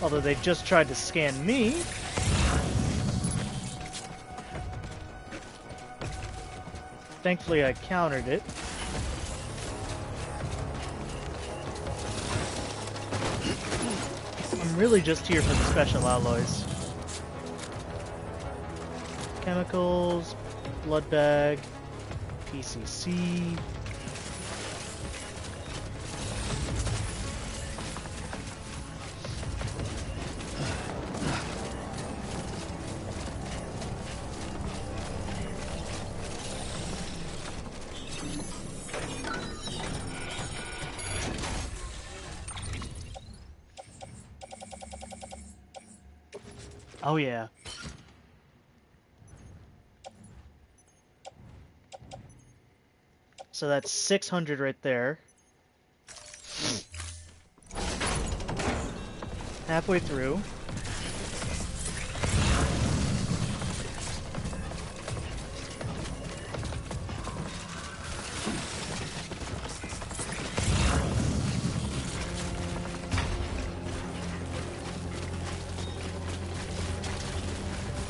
Although they just tried to scan me. Thankfully I countered it. I'm really just here for the special alloys. Chemicals, blood bag, PCC. Oh yeah. So that's 600 right there. Halfway through.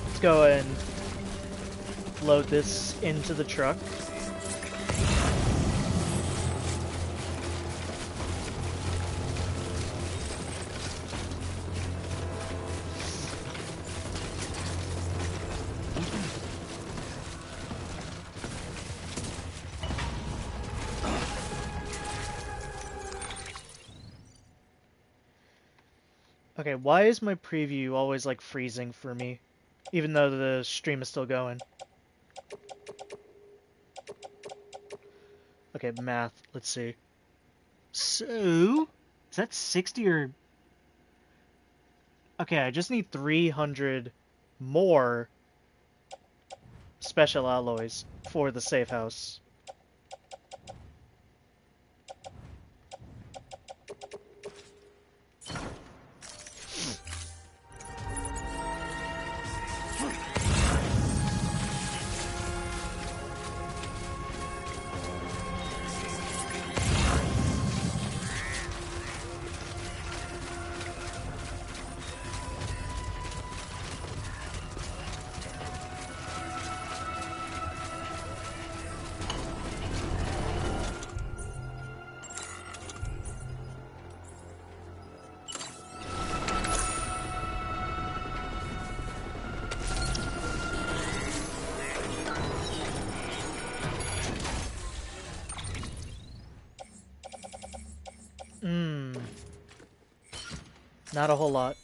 Let's go and load this into the truck. Okay, why is my preview always like freezing for me? Even though the stream is still going. Okay, math, let's see. So, is that 60 or... Okay, I just need 300 more special alloys for the safe house. Not a whole lot.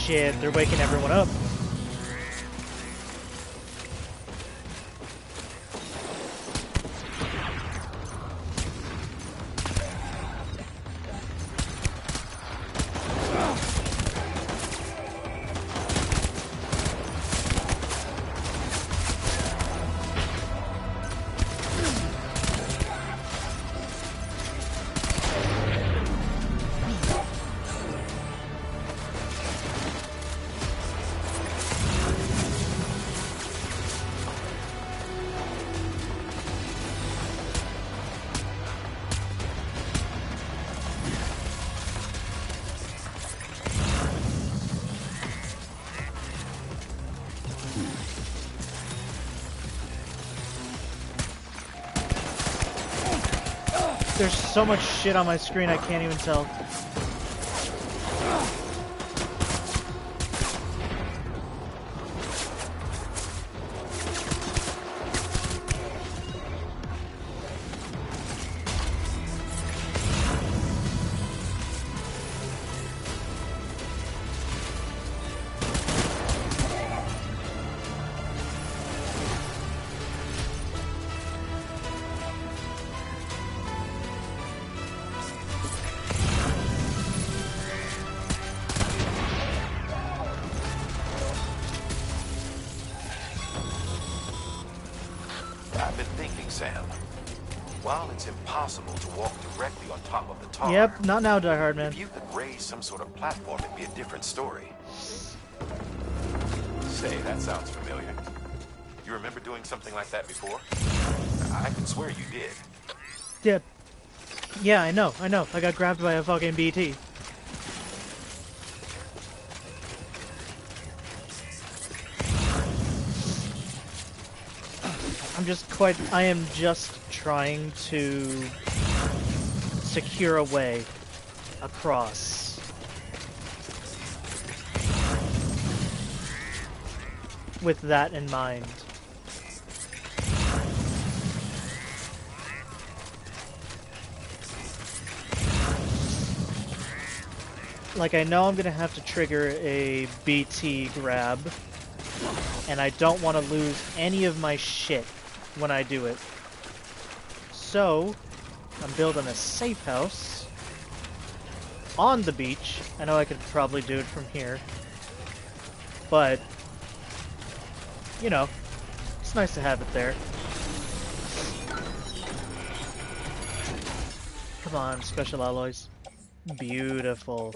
Shit, they're waking everyone up. There's so much shit on my screen I can't even tell. I've been thinking, Sam. While it's impossible to walk directly on top of the tar, Yep, not now, Die Hard Man. if you could raise some sort of platform, it'd be a different story. Say, that sounds familiar. You remember doing something like that before? I could swear you did. Yeah. Yeah, I know. I got grabbed by a fucking BT. I am just trying to secure a way across. With that in mind. Like, I know I'm gonna have to trigger a BT grab, and I don't want to lose any of my shit when I do it. So, I'm building a safe house on the beach. I know I could probably do it from here, but, you know, it's nice to have it there. Come on, special alloys. Beautiful.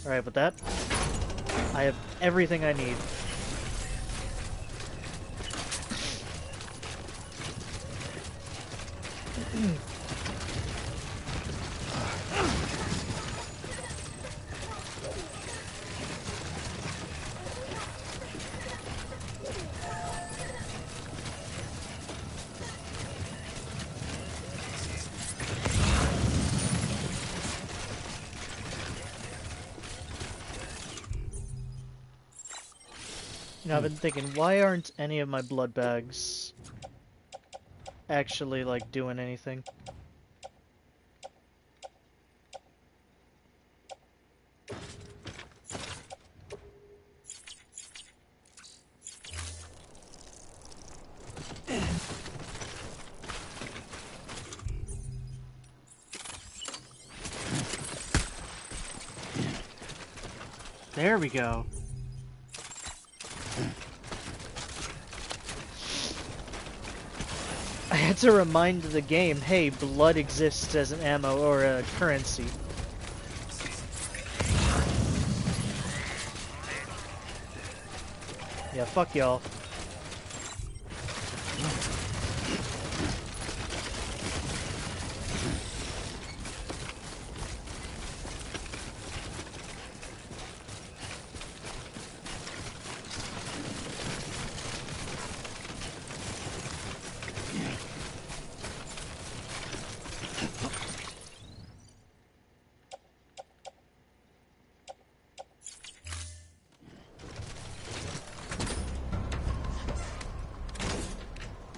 Alright, with that, I have everything I need. You know, I've been thinking, why aren't any of my blood bags actually, like, doing anything? There we go. I had to remind the game, hey, blood exists as an ammo or a currency. Yeah, fuck y'all.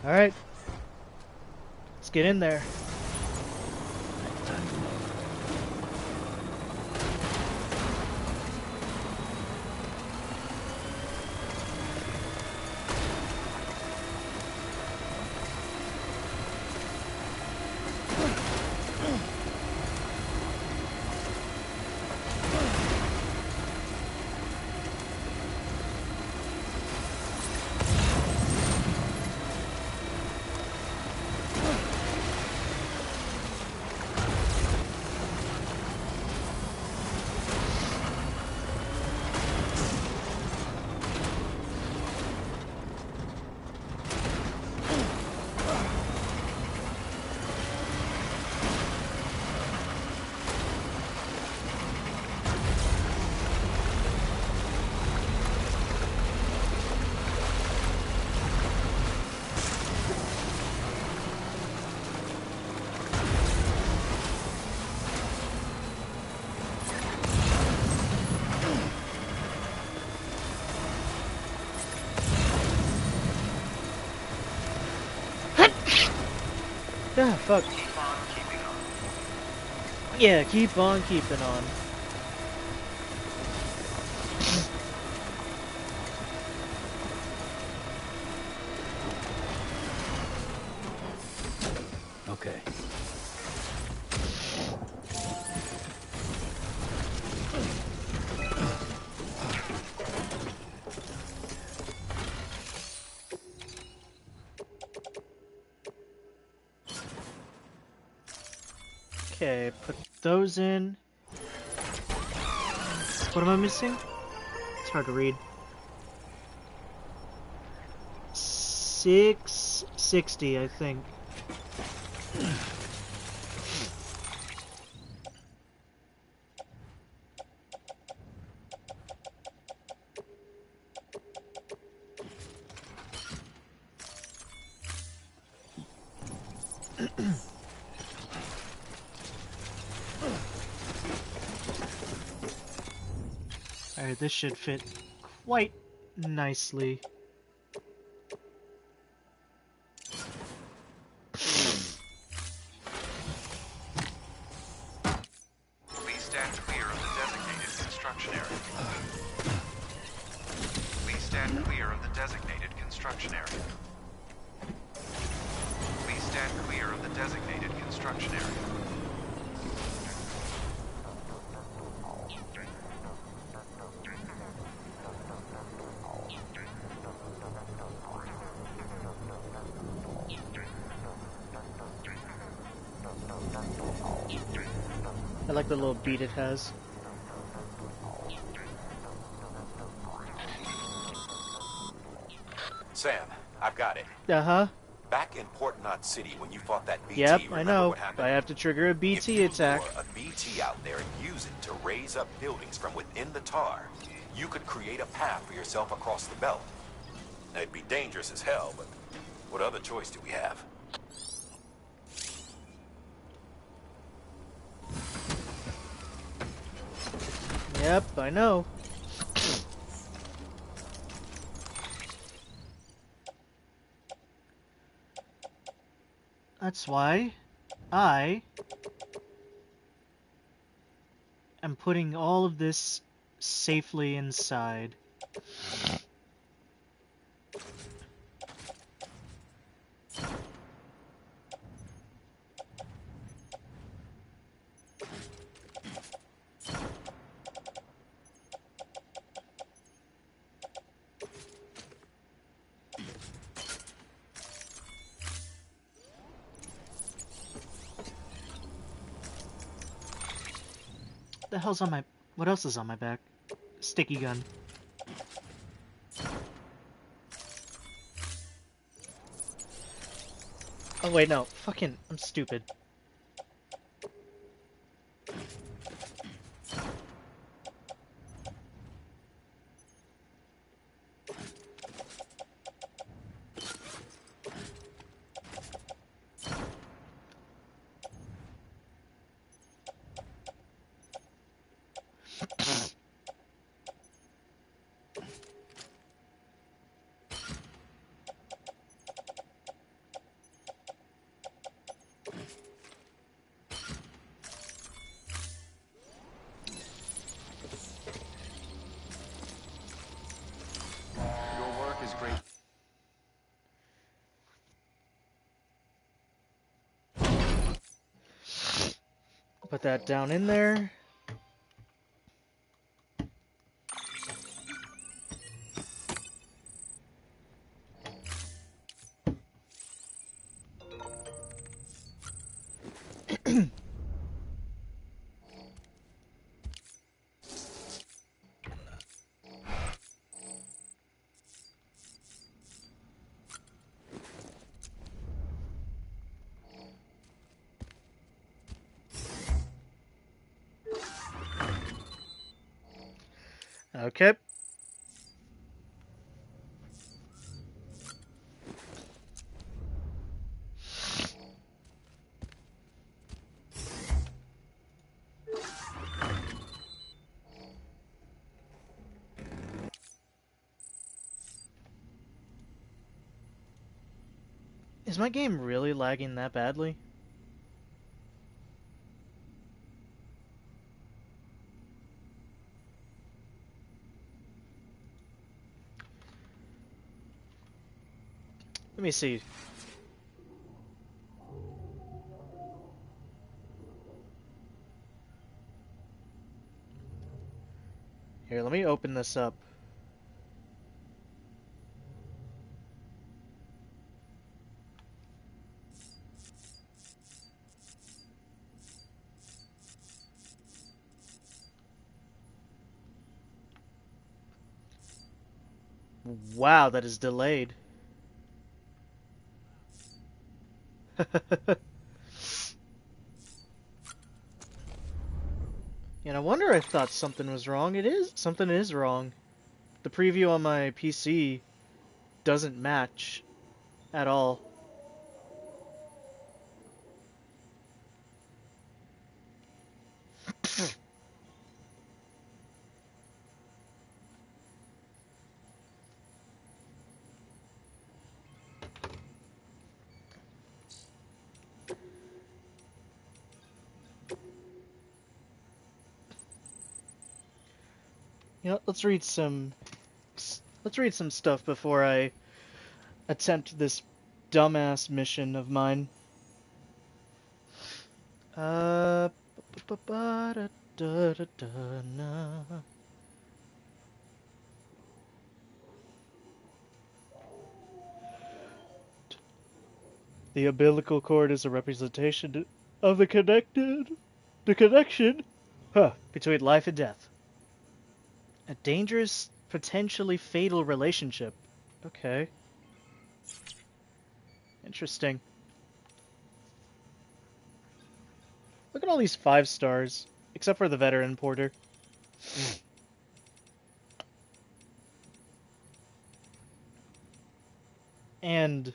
Alright. Let's get in there. Ah, fuck. Keep on keeping on. Yeah, keep on keeping on. Okay. Okay, put those in. What am I missing? It's hard to read. 660, I think. Alright, this should fit quite nicely. Please stand clear of the designated construction area. Please stand clear of the designated construction area. Please stand clear of the designated construction area. I like the little beat it has. Sam, I've got it. Uh-huh. Back in Port Knot City when you fought that BT, Yep, I remember know. what happened? I have to trigger a If BT you attack. lure a BT out there and use it to raise up buildings from within the tar, you could create a path for yourself across the belt. Now, it'd be dangerous as hell, but what other choice do we have? Yep, I know. That's why I am putting all of this safely inside. The hell's on my... What else is on my back? Sticky gun. Oh wait, no. Fucking... I'm stupid. Your work is great. Put that down in there. Okay. Is my game really lagging that badly? Let me see. Here, let me open this up. Wow, that is delayed. And I wonder, I thought something was wrong. Something is wrong. The preview on my PC doesn't match at all. You know, let's read some stuff before I attempt this dumbass mission of mine. Uh, the umbilical cord is a representation of the connection, between life and death. A dangerous, potentially fatal relationship. Okay. Interesting. Look at all these 5 stars, except for the veteran porter. And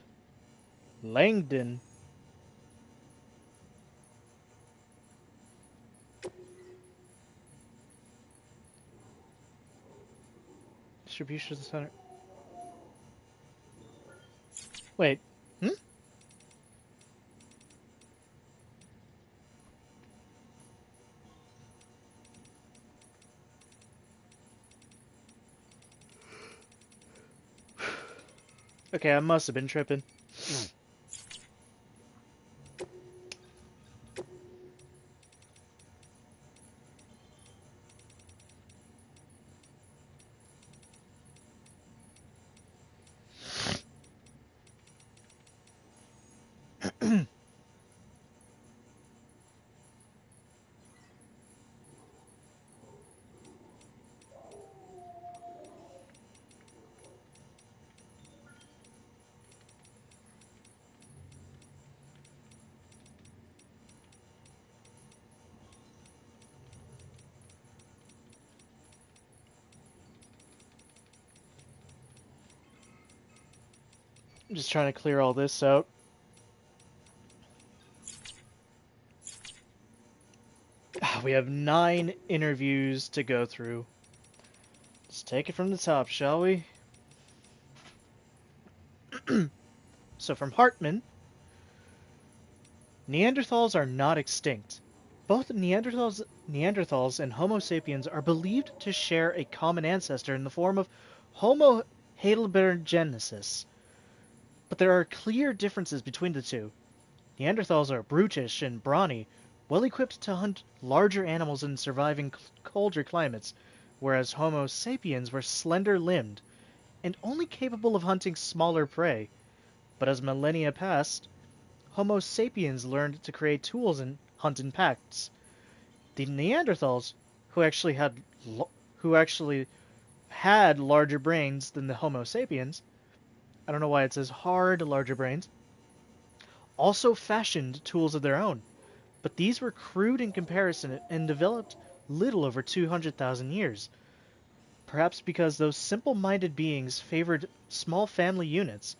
Langdon. Distribution center. Wait. Hmm? Okay, I must have been tripping. I'm just trying to clear all this out. We have 9 interviews to go through. Let's take it from the top, shall we? So from Hartman, Neanderthals are not extinct. Both Neanderthals and Homo sapiens are believed to share a common ancestor in the form of Homo heidelbergensis. But there are clear differences between the two. Neanderthals are brutish and brawny, well equipped to hunt larger animals in surviving colder climates, whereas Homo sapiens were slender-limbed and only capable of hunting smaller prey. But as millennia passed, Homo sapiens learned to create tools and hunt in packs. The Neanderthals, who actually had larger brains than the Homo sapiens, I don't know why it says hard larger brains, also fashioned tools of their own, but these were crude in comparison and developed little over 200,000 years. Perhaps because those simple-minded beings favored small family units,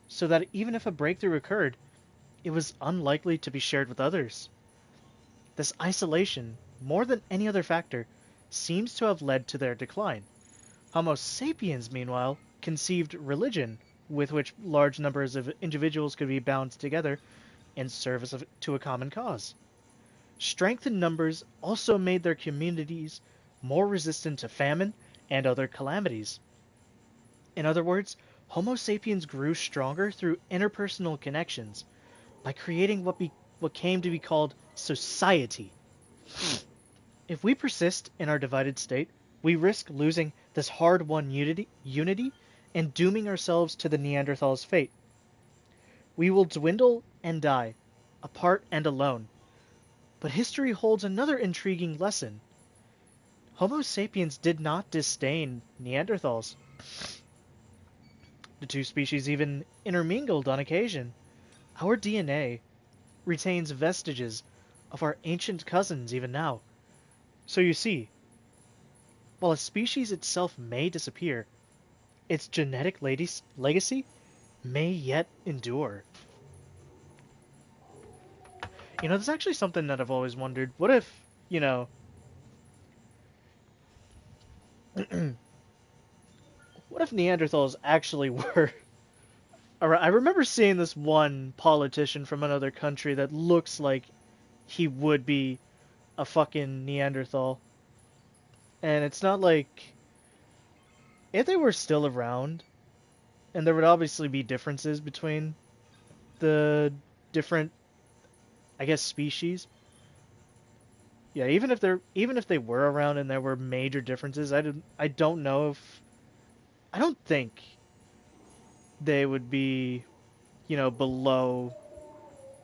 so that even if a breakthrough occurred, it was unlikely to be shared with others. This isolation, more than any other factor, seems to have led to their decline. Homo sapiens, meanwhile, conceived religion, with which large numbers of individuals could be bound together in service to a common cause. Strength in numbers also made their communities more resistant to famine and other calamities. In other words, Homo sapiens grew stronger through interpersonal connections, by creating what came to be called society. If we persist in our divided state, we risk losing this hard-won unity and dooming ourselves to the Neanderthals' fate. We will dwindle and die, apart and alone. But history holds another intriguing lesson. Homo sapiens did not disdain Neanderthals. The two species even intermingled on occasion. Our DNA retains vestiges of our ancient cousins even now. So you see, while a species itself may disappear, its genetic legacy may yet endure. You know, there's actually something that I've always wondered. What if, you know, what if Neanderthals actually were... Alright, I remember seeing this one politician from another country that looks like he would be a fucking Neanderthal. And it's not like... If they were still around, and there would obviously be differences between the different, I guess, species. Yeah, even if they were around and there were major differences, I don't know if I don't think they would be, you know, below,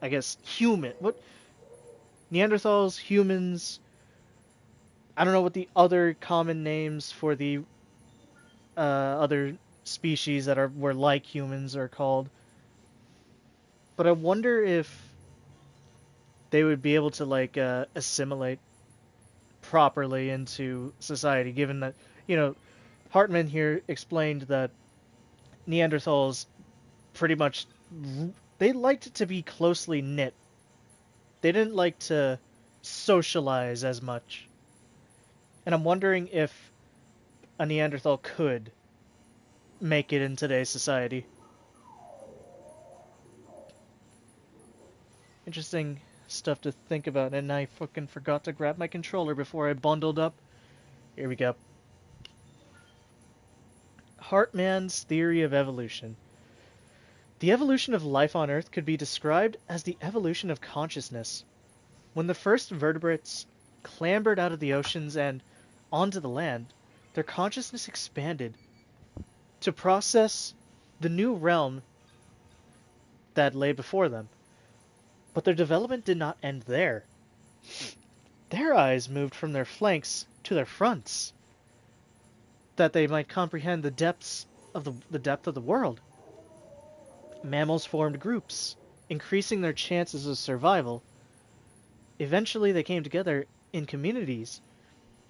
I guess, human. What Neanderthals, humans, I don't know what the other common names for the other species that were like humans are called. But I wonder if they would be able to like assimilate properly into society, given that, you know, Hartman here explained that Neanderthals pretty much they liked to be closely knit. They didn't like to socialize as much. And I'm wondering if a Neanderthal could make it in today's society. Interesting stuff to think about, and I fucking forgot to grab my controller before I bundled up. Here we go. Hartman's theory of evolution. The evolution of life on Earth could be described as the evolution of consciousness. When the first vertebrates clambered out of the oceans and onto the land, their consciousness expanded to process the new realm that lay before them. But their development did not end there. Their eyes moved from their flanks to their fronts, that they might comprehend the depths of the depth of the world. Mammals formed groups, increasing their chances of survival. Eventually, they came together in communities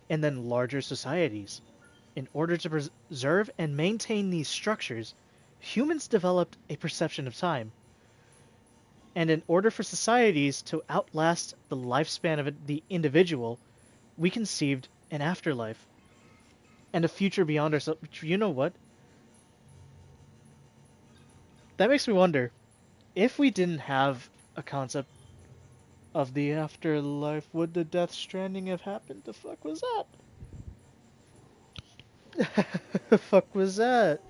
and then larger societies. In order to preserve and maintain these structures, humans developed a perception of time. And in order for societies to outlast the lifespan of the individual, we conceived an afterlife and a future beyond ourselves. You know what? That makes me wonder, if we didn't have a concept of the afterlife, would the Death Stranding have happened? The fuck was that? The fuck was that?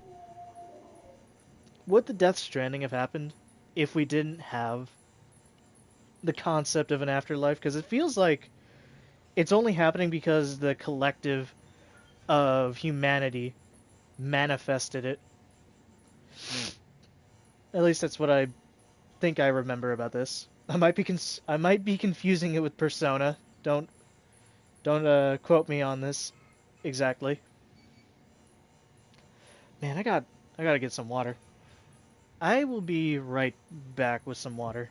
Would the Death Stranding have happened if we didn't have the concept of an afterlife? Because it feels like it's only happening because the collective of humanity manifested it. At least that's what I think I remember about this. I might be confusing it with Persona. Don't quote me on this exactly. Man, I gotta get some water. I will be right back with some water.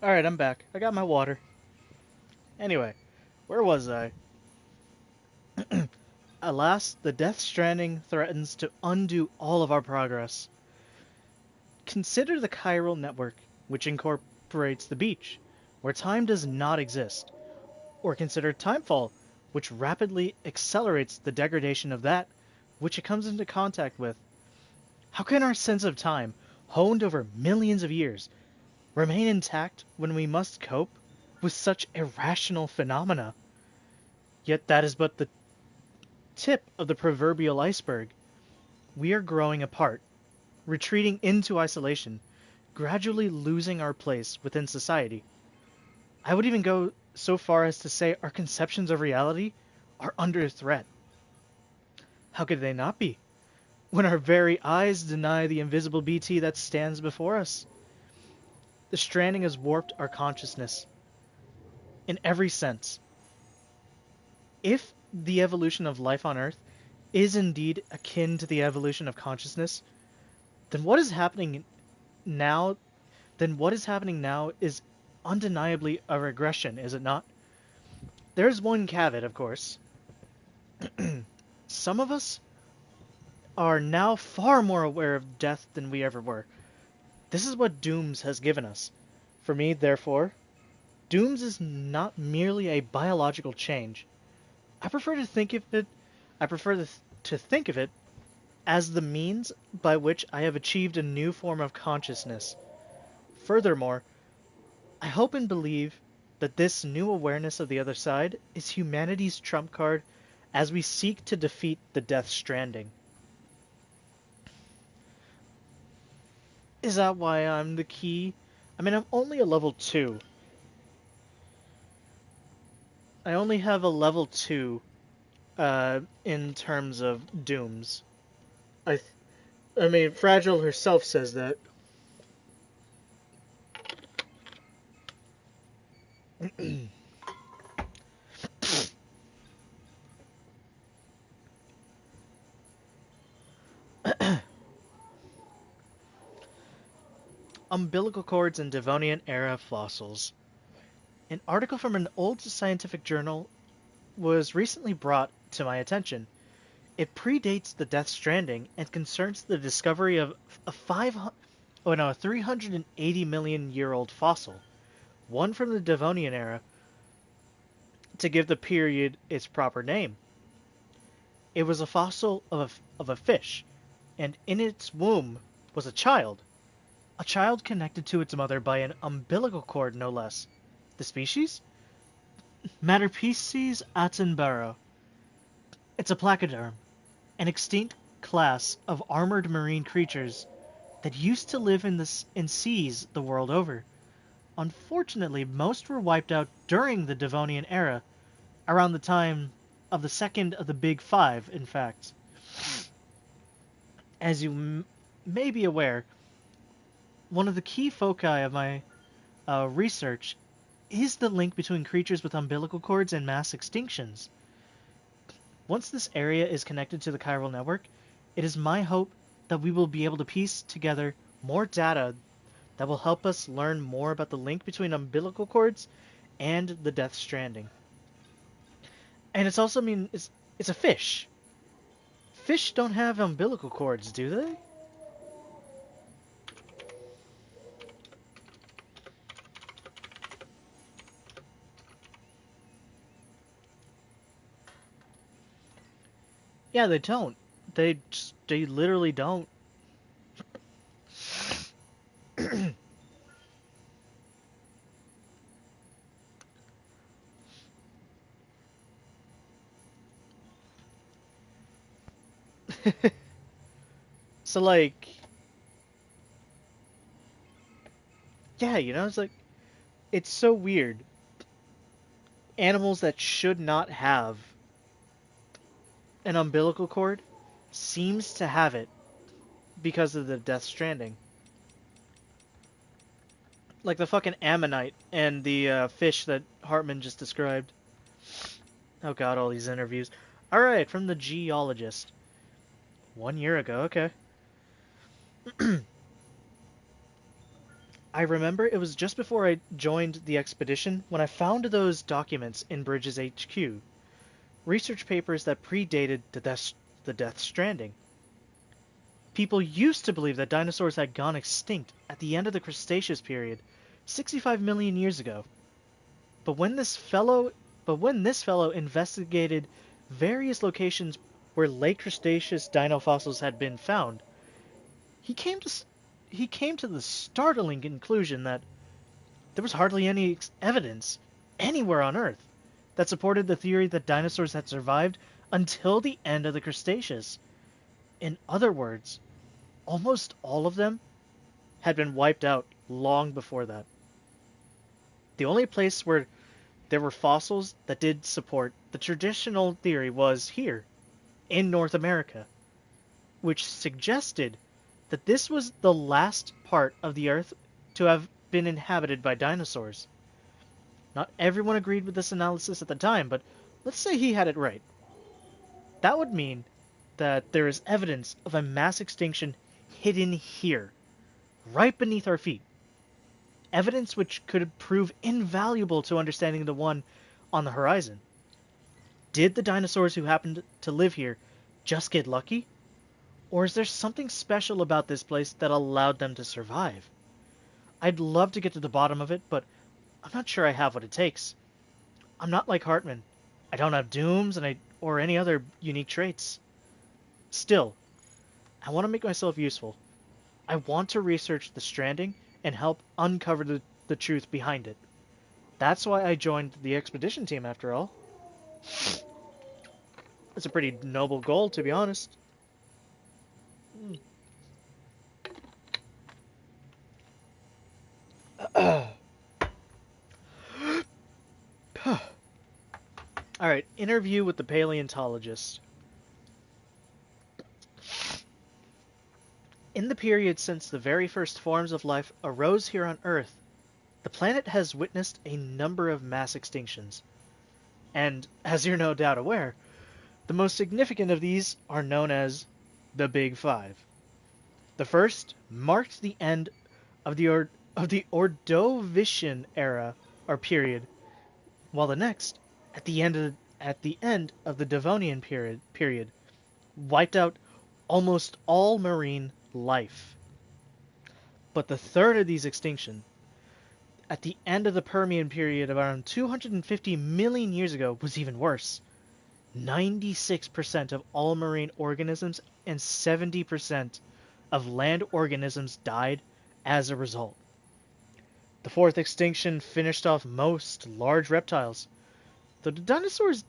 Alright, I'm back. I got my water. Anyway, where was I? Alas, the Death Stranding threatens to undo all of our progress. Consider the chiral network, which incorporates the beach, where time does not exist. Or consider timefall, which rapidly accelerates the degradation of that which it comes into contact with. How can our sense of time, honed over millions of years, remain intact when we must cope with such irrational phenomena? Yet that is but the tip of the proverbial iceberg. We are growing apart, retreating into isolation, gradually losing our place within society. I would even go so far as to say our conceptions of reality are under threat. How could they not be, when our very eyes deny the invisible BT that stands before us? The stranding has warped our consciousness in every sense. If the evolution of life on Earth is indeed akin to the evolution of consciousness, then what is happening now is undeniably a regression, is it not? There's one caveat, of course. Some of us are now far more aware of death than we ever were. This is what Dooms has given us. For me, therefore, Dooms is not merely a biological change. I prefer to think of it to think of it as the means by which I have achieved a new form of consciousness. Furthermore, I hope and believe that this new awareness of the other side is humanity's trump card as we seek to defeat the Death Stranding. Is that why I'm the key? I mean, I'm only a level 2. I only have a level 2 in terms of Dooms. I mean, Fragile herself says that. Umbilical cords and Devonian-era fossils. An article from an old scientific journal was recently brought to my attention. It predates the Death Stranding and concerns the discovery of a 380 million year old fossil, one from the Devonian era, to give the period its proper name. It was a fossil of a fish, and in its womb was a child connected to its mother by an umbilical cord, no less. The species? Materpieces attenborough. It's a placoderm, an extinct class of armored marine creatures that used to live in seas the world over. Unfortunately, most were wiped out during the Devonian era, around the time of the second of the Big Five, in fact. As you may be aware, one of the key foci of my research is the link between creatures with umbilical cords and mass extinctions. Once this area is connected to the chiral network, it is my hope that we will be able to piece together more data that will help us learn more about the link between umbilical cords and the Death Stranding. And it's also, it's a fish. Fish don't have umbilical cords, do they? Yeah, they don't. They literally don't. So like, yeah, it's like, it's so weird. Animals that should not have an umbilical cord seems to have it because of the Death Stranding. Like the fucking ammonite and the fish that Hartman just described. Oh god, all these interviews. Alright, from the geologist. 1 year ago, okay. I remember it was just before I joined the expedition when I found those documents in Bridges HQ, research papers that predated the Death Stranding. People used to believe that dinosaurs had gone extinct at the end of the Cretaceous period, 65 million years ago. But when this fellow investigated various locations where late Cretaceous dino fossils had been found, he came to he came to the startling conclusion that there was hardly any evidence anywhere on Earth that supported the theory that dinosaurs had survived until the end of the Cretaceous. In other words, almost all of them had been wiped out long before that. The only place where there were fossils that did support the traditional theory was here, in North America, which suggested that this was the last part of the Earth to have been inhabited by dinosaurs. Not everyone agreed with this analysis at the time, but let's say he had it right. That would mean that there is evidence of a mass extinction hidden here, right beneath our feet. Evidence which could prove invaluable to understanding the one on the horizon. Did the dinosaurs who happened to live here just get lucky? Or is there something special about this place that allowed them to survive? I'd love to get to the bottom of it, but I'm not sure I have what it takes. I'm not like Hartman. I don't have dooms or any other unique traits. Still, I want to make myself useful. I want to research the Stranding and help uncover the truth behind it. That's why I joined the expedition team, after all. It's a pretty noble goal, to be honest. Alright, interview with the paleontologist. In the period since the very first forms of life arose here on Earth, the planet has witnessed a number of mass extinctions. And, as you're no doubt aware, the most significant of these are known as the Big Five. The first marked the end of the Ordovician era or period, while the next, at the end of the Devonian period, wiped out almost all marine life. But the third of these extinctions, at the end of the Permian period around 250 million years ago, was even worse. 96% of all marine organisms and 70% of land organisms died as a result. The fourth extinction finished off most large reptiles, though the dinosaurs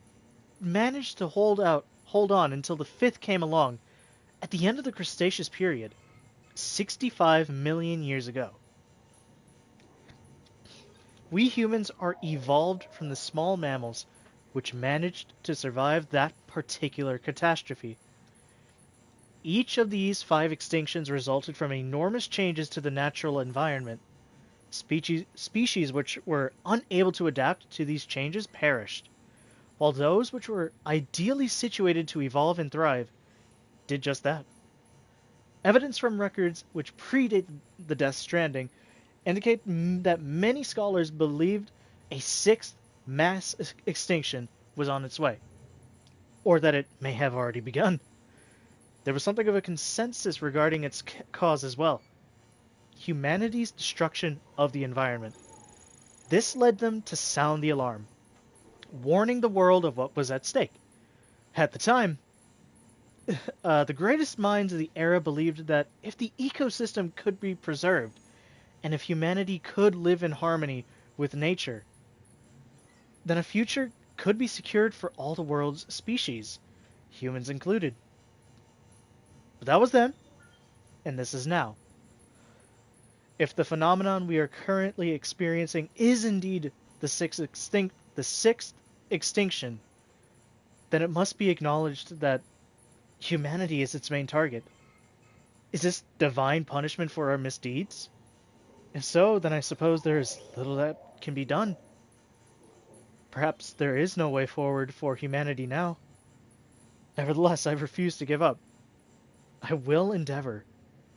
managed to hold on until the fifth came along at the end of the Cretaceous period, 65 million years ago. We humans are evolved from the small mammals which managed to survive that particular catastrophe. Each of these 5 extinctions resulted from enormous changes to the natural environment. Species which were unable to adapt to these changes perished, while those which were ideally situated to evolve and thrive did just that. Evidence from records which predate the Death Stranding indicate that many scholars believed a sixth mass extinction was on its way, or that it may have already begun. There was something of a consensus regarding its cause as well: humanity's destruction of the environment. This led them to sound the alarm, warning the world of what was at stake. At the time, the greatest minds of the era believed that if the ecosystem could be preserved, and if humanity could live in harmony with nature, then a future could be secured for all the world's species, humans included. But that was then, and this is now. If the phenomenon we are currently experiencing is indeed the sixth extinction, then it must be acknowledged that humanity is its main target. Is this divine punishment for our misdeeds? If so, then I suppose there is little that can be done. Perhaps there is no way forward for humanity now. Nevertheless, I refuse to give up. I will endeavor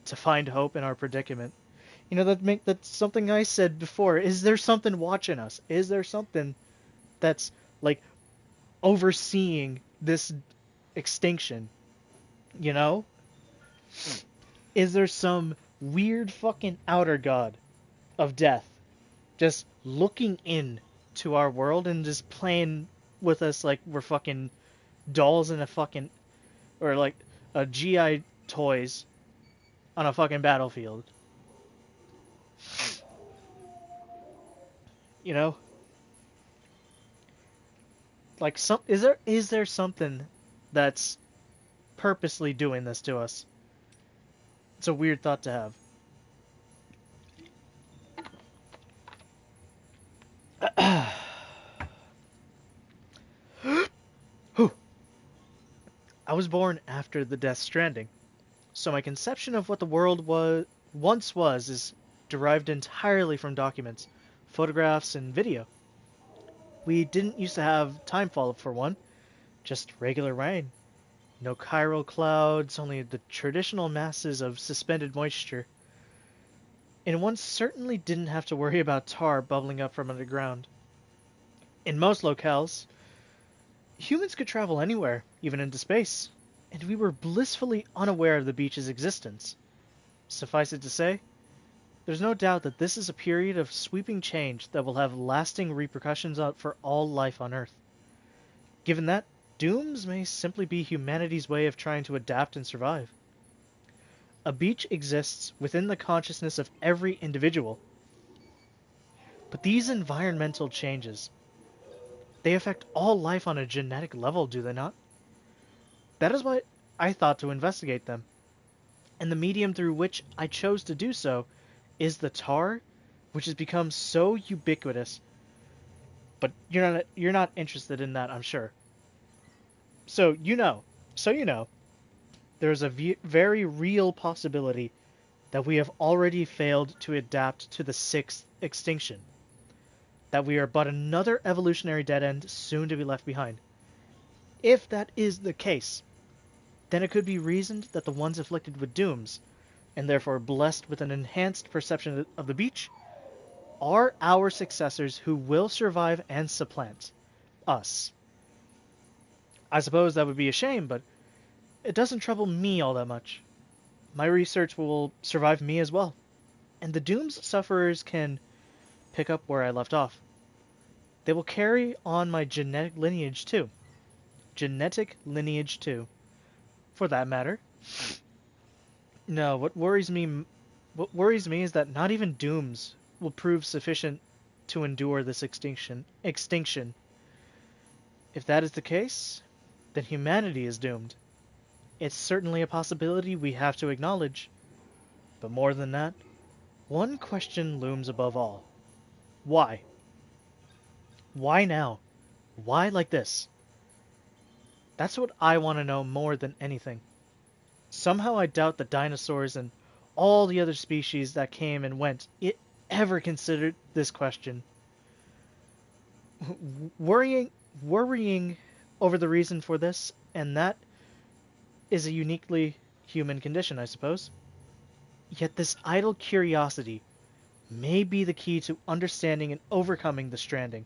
to find hope in our predicament, You know, that's something I said before. Is there something watching us? Is there something that's like overseeing this extinction? You know? Is there some weird fucking outer god of death just looking in to our world and just playing with us like we're fucking dolls in a fucking, or like a GI toys on a fucking battlefield? You know? Like, some is there something that's purposely doing this to us? It's a weird thought to have. Whew. I was born after the Death Stranding, so my conception of what the world once was is derived entirely from documents, photographs, and video. We didn't used to have timefall for one, just regular rain. No chiral clouds, only the traditional masses of suspended moisture. And one certainly didn't have to worry about tar bubbling up from underground. In most locales, humans could travel anywhere, even into space, and we were blissfully unaware of the beach's existence. Suffice it to say, there's no doubt that this is a period of sweeping change that will have lasting repercussions for all life on Earth. Given that, dooms may simply be humanity's way of trying to adapt and survive. A beach exists within the consciousness of every individual, but these environmental changes, they affect all life on a genetic level, do they not? That is why I thought to investigate them, and the medium through which I chose to do so is the tar, which has become so ubiquitous. But you're not interested in that, I'm sure. So you know, there is a very real possibility that we have already failed to adapt to the sixth extinction. That we are but another evolutionary dead end soon to be left behind. If that is the case, then it could be reasoned that the ones afflicted with dooms, and therefore blessed with an enhanced perception of the beach, are our successors who will survive and supplant us. I suppose that would be a shame, but it doesn't trouble me all that much. My research will survive me as well, and the dooms sufferers can pick up where I left off. They will carry on my genetic lineage too. Genetic lineage too, for that matter. No, what worries me is that not even dooms will prove sufficient to endure this extinction. If that is the case, then humanity is doomed. It's certainly a possibility we have to acknowledge. But more than that, one question looms above all. Why? Why now? Why like this? That's what I want to know more than anything. Somehow I doubt the dinosaurs and all the other species that came and went it ever considered this question. Worrying over the reason for this, and that is a uniquely human condition, I suppose. Yet this idle curiosity may be the key to understanding and overcoming the stranding.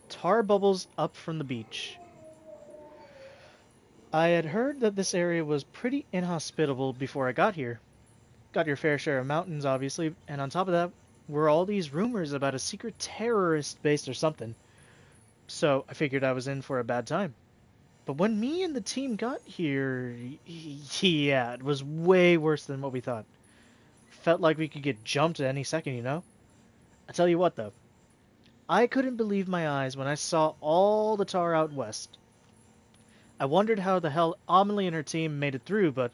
Tar bubbles up from the beach. I had heard that this area was pretty inhospitable before I got here. Got your fair share of mountains, obviously, and on top of that were all these rumors about a secret terrorist base or something. So I figured I was in for a bad time. But when me and the team got here, yeah, it was way worse than what we thought. Felt like we could get jumped at any second, you know? I tell you what, though. I couldn't believe my eyes when I saw all the tar out west. I wondered how the hell Amelie and her team made it through, but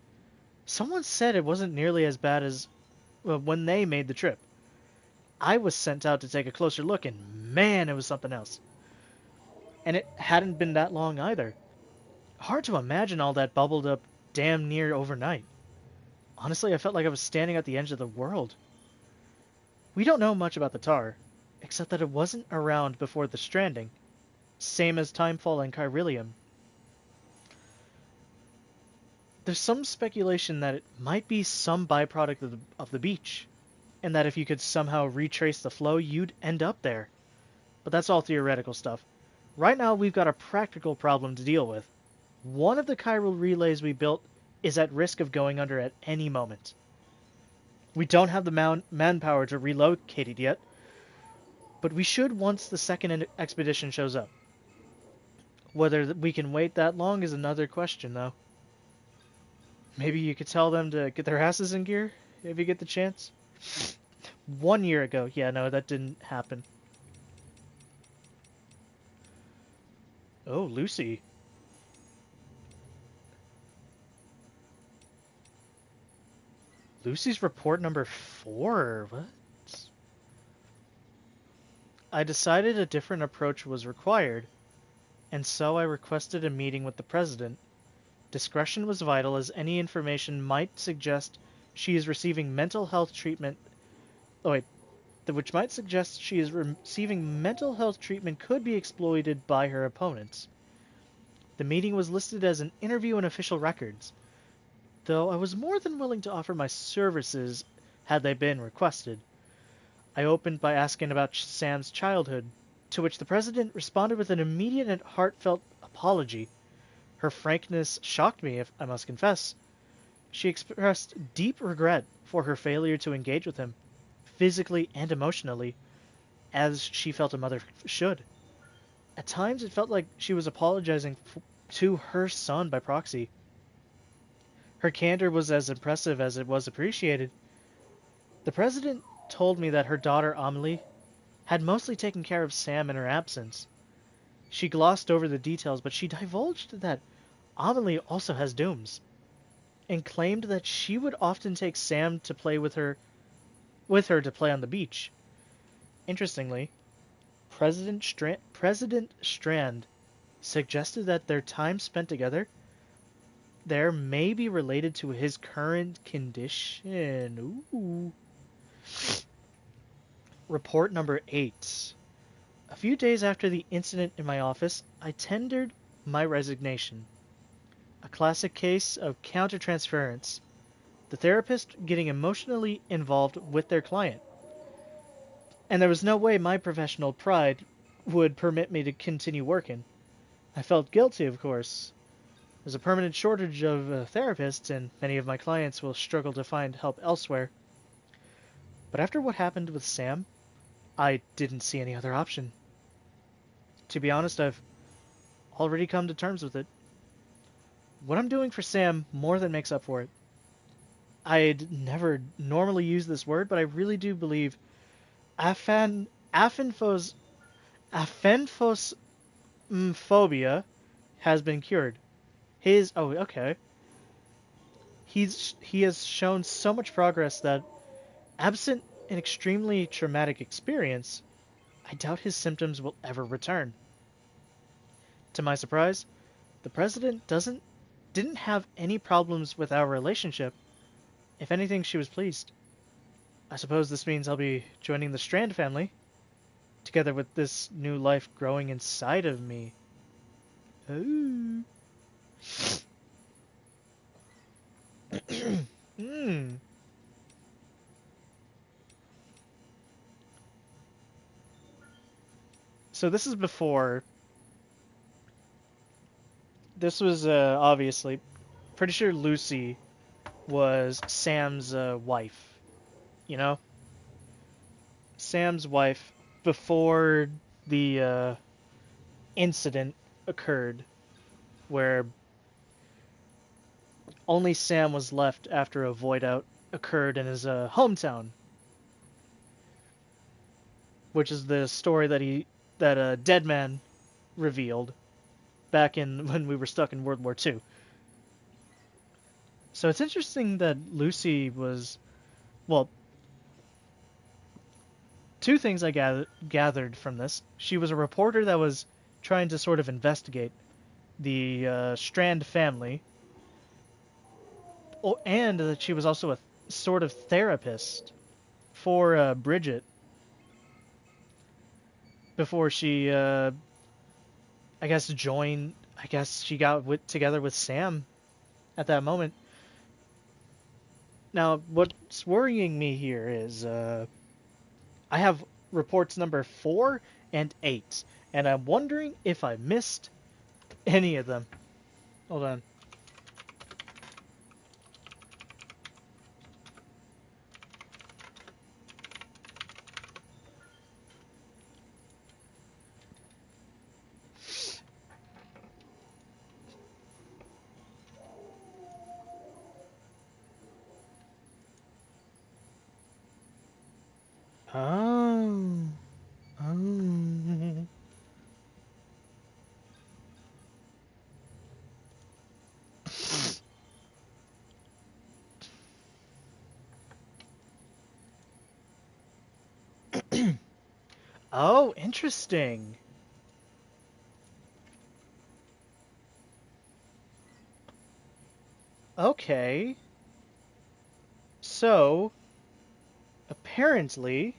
someone said it wasn't nearly as bad as when they made the trip. I was sent out to take a closer look, and man, it was something else. And it hadn't been that long either. Hard to imagine all that bubbled up damn near overnight. Honestly, I felt like I was standing at the edge of the world. We don't know much about the tar, except that it wasn't around before the stranding, same as Timefall and Chiralium. there's some speculation that it might be some byproduct of the beach, and that if you could somehow retrace the flow, you'd end up there. But that's all theoretical stuff. Right now, we've got a practical problem to deal with. One of the chiral relays we built is at risk of going under at any moment. We don't have the manpower to relocate it yet, but we should once the second expedition shows up. Whether we can wait that long is another question, though. Maybe you could tell them to get their asses in gear if you get the chance. 1 year ago. Yeah, no, that didn't happen. Oh, Lucy. Lucy's report number 4? What? I decided a different approach was required, and so I requested a meeting with the president. Discretion was vital, as any information might suggest she is receiving mental health treatment. Oh, wait. Which might suggest she is receiving mental health treatment could be exploited by her opponents. The meeting was listed as an interview in official records, though I was more than willing to offer my services had they been requested. I opened by asking about Sam's childhood, to which the president responded with an immediate and heartfelt apology. Her frankness shocked me, if I must confess. She expressed deep regret for her failure to engage with him, physically and emotionally, as she felt a mother should. At times it felt like she was apologizing to her son by proxy. Her candor was as impressive as it was appreciated. The president told me that her daughter Amelie had mostly taken care of Sam in her absence. She glossed over the details, but she divulged that Amelie also has dooms, and claimed that she would often take Sam to play with her to play on the beach. Interestingly, President Strand suggested that their time spent together there may be related to his current condition. Ooh. Report number 8. A few days after the incident in my office, I tendered my resignation. A classic case of countertransference. The therapist getting emotionally involved with their client. And there was no way my professional pride would permit me to continue working. I felt guilty, of course. There's a permanent shortage of therapists, and many of my clients will struggle to find help elsewhere. But after what happened with Sam, I didn't see any other option. To be honest, I've already come to terms with it. What I'm doing for Sam more than makes up for it. I'd never normally use this word, but I really do believe aphenphobia has been cured. He has shown so much progress that, absent an extremely traumatic experience, I doubt his symptoms will ever return. To my surprise, the president didn't have any problems with our relationship. If anything, she was pleased. I suppose this means I'll be joining the Strand family, together with this new life growing inside of me. Ooh. So this is before. This was obviously, pretty sure Lucy was Sam's wife. You know? Sam's wife before the incident occurred, where only Sam was left after a void out occurred in his hometown, which is the story that a dead man revealed back in when we were stuck in World War II. So it's interesting that Lucy was, well, two things I gathered from this. She was a reporter that was trying to sort of investigate the Strand family, and that she was also a sort of therapist for Bridget before she, I guess she got together with Sam at that moment. Now, what's worrying me here is I have reports number 4 and 8, and I'm wondering if I missed any of them. Hold on. Oh. Oh. Oh, interesting. Okay. So, apparently,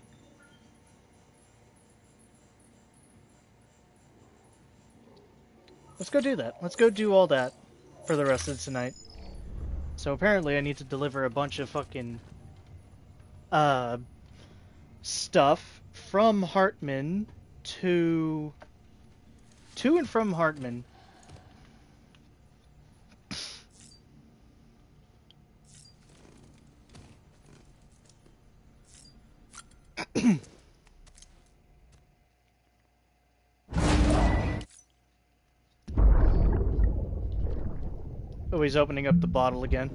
let's go do that. Let's go do all that for the rest of tonight. So apparently I need to deliver a bunch of fucking uh stuff from Hartman to and from Hartman. Oh, he's opening up the bottle again.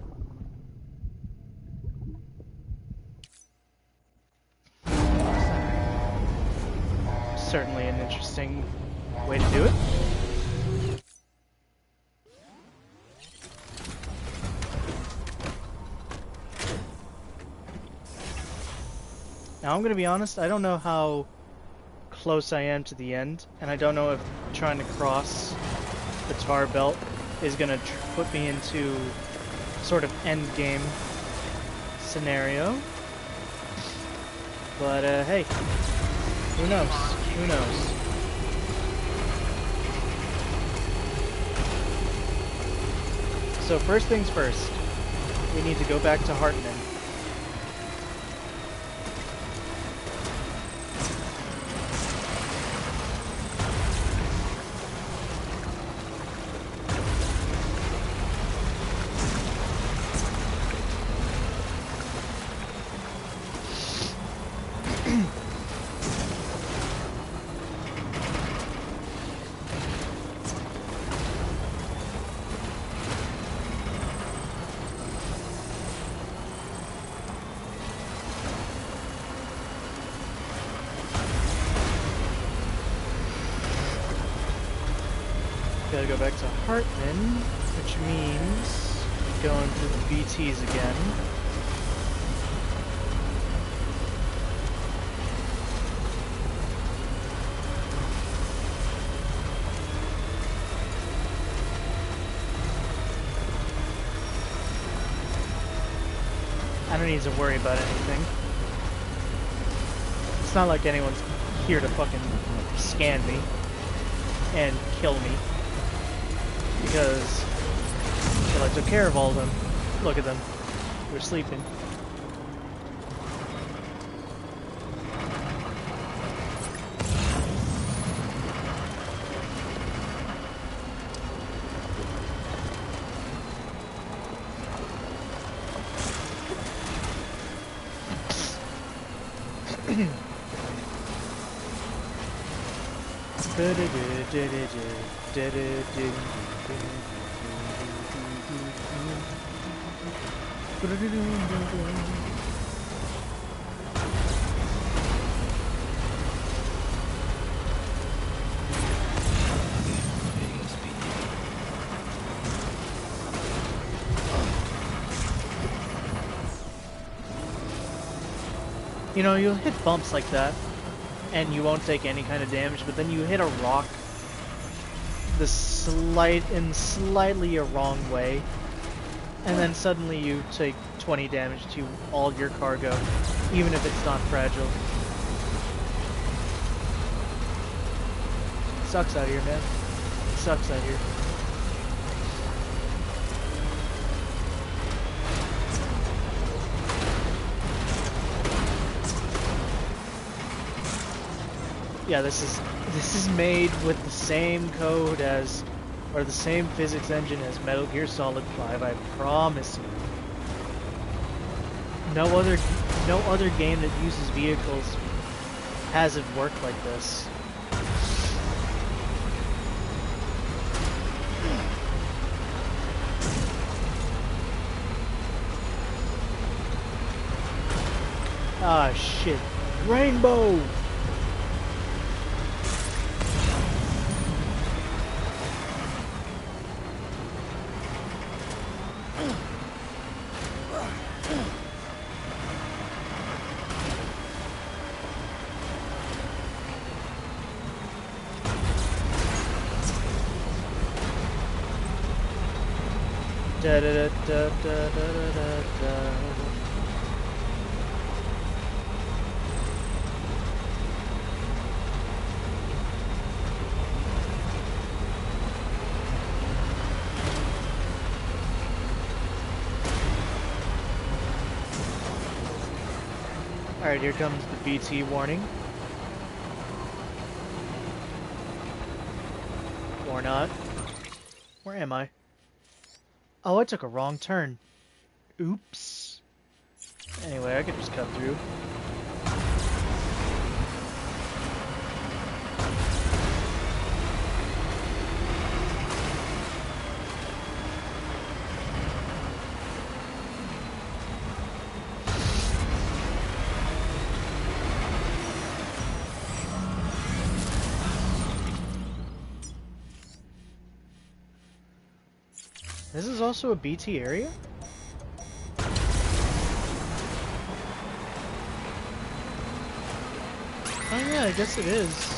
Certainly an interesting way to do it. Now I'm gonna be honest, I don't know how close I am to the end, and I don't know if trying to cross the tar belt is gonna put me into sort of end game scenario. But hey, who knows? Who knows? So first things first, we need to go back to Hartman. Gotta go back to Hartman, which means going through the BTs again. I don't need to worry about anything. It's not like anyone's here to fucking scan me and kill me. Because, well, I took care of all of them. Look at them. They're sleeping. You know, you'll hit bumps like that, and you won't take any kind of damage, but then you hit a rock slightly a wrong way, and then suddenly you take 20 damage to all your cargo, even if it's not fragile. It sucks out here, man. It sucks out here. Yeah, this is made with the same code as, or the same physics engine as Metal Gear Solid 5. I promise you. No other, no other game that uses vehicles has it work like this. Ah, shit. Rainbow! Da da da da da da da da. Alright, here comes the BT warning. Or not. Where am I? Oh, I took a wrong turn. Oops. Anyway, I could just cut through. This is also a BT area? Oh yeah, I guess it is.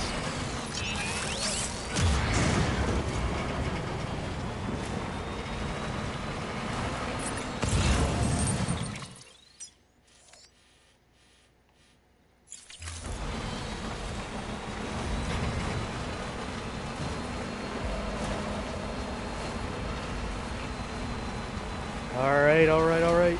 Alright, alright, alright.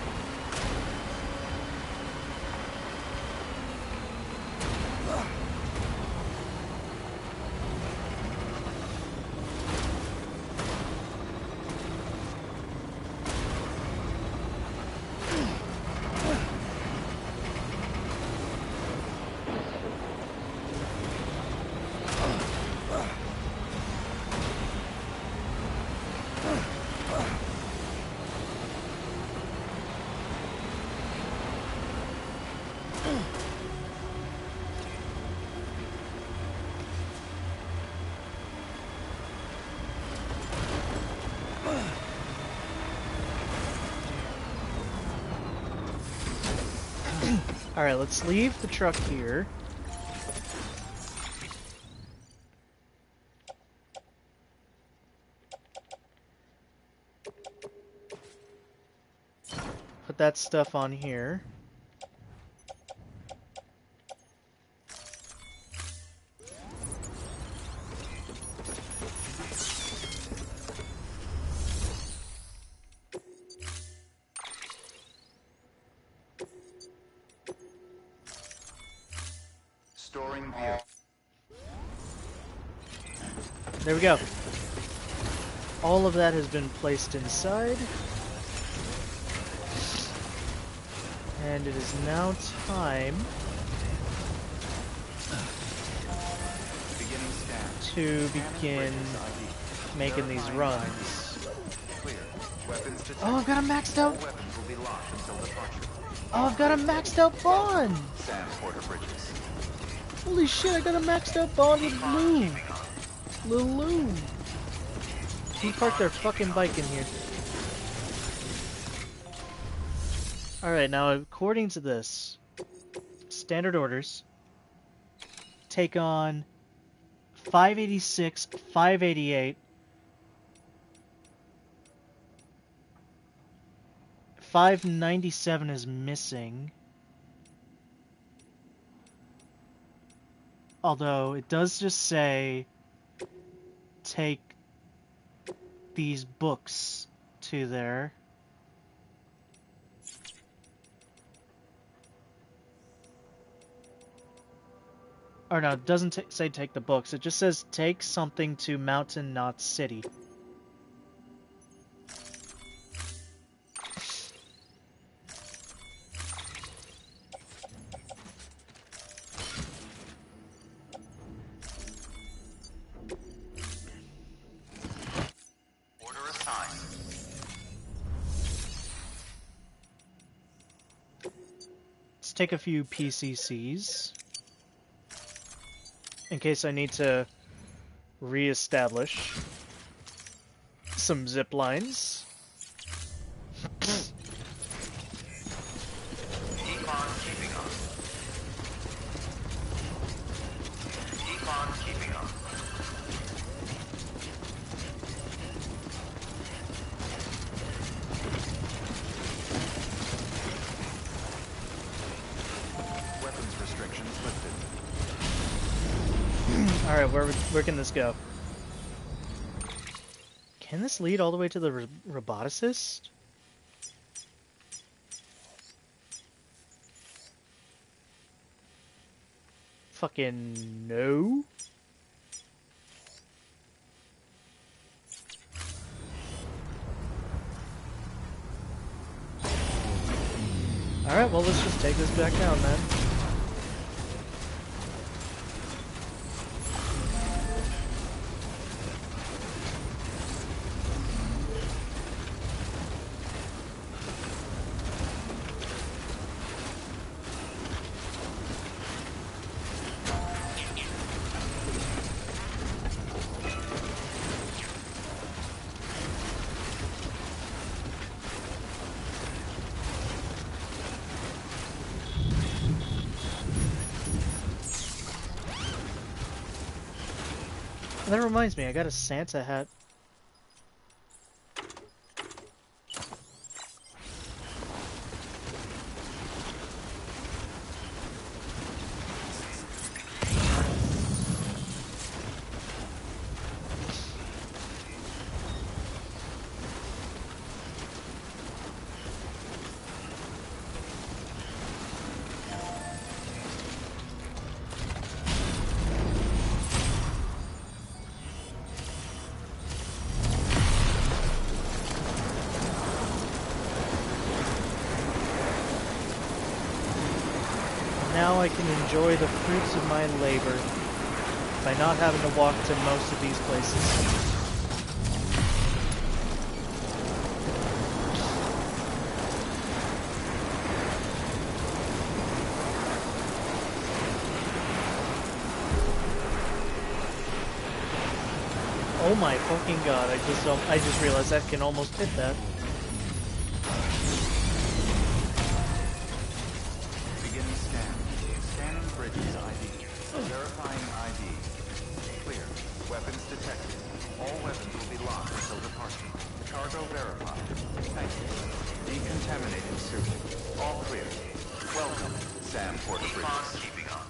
Alright, let's leave the truck here. Put that stuff on here. Storing vehicle. There we go. All of that has been placed inside. And it is now time Beginning scan. to begin making these runs. Clear. Weapons detected. Oh, I've got a maxed All out. weapons will be locked until departure. Oh, I've got a maxed out bond. Sam Porter Bridges. Holy shit, I got a maxed out bond with Lou. Lil Lou. He parked their fucking bike in here. Alright, now according to this, standard orders take on 586, 588, 597 is missing. Although it does just say take these books to there. Or no, it doesn't say take the books. It just says take something to Mountain Knot City. Order assigned. Let's take a few PCCs. In case I need to re-establish some zip lines. Keep on keeping on. Keep on keeping on. Weapons restrictions lifted. Alright, where can this go? Can this lead all the way to the roboticist? Fucking no. Alright, well let's just take this back down then. That reminds me, I got a Santa hat. Now I can enjoy the fruits of my labor by not having to walk to most of these places. Oh my fucking god, I just realized that can almost hit that. Beginning scan. Scanning bridges ID. Verifying ID. Clear. Weapons detected. All weapons will be locked until departure. Cargo verified. Thank you. Decontaminating suit. All clear. Welcome, Sam Porter Bridges. Keeping on.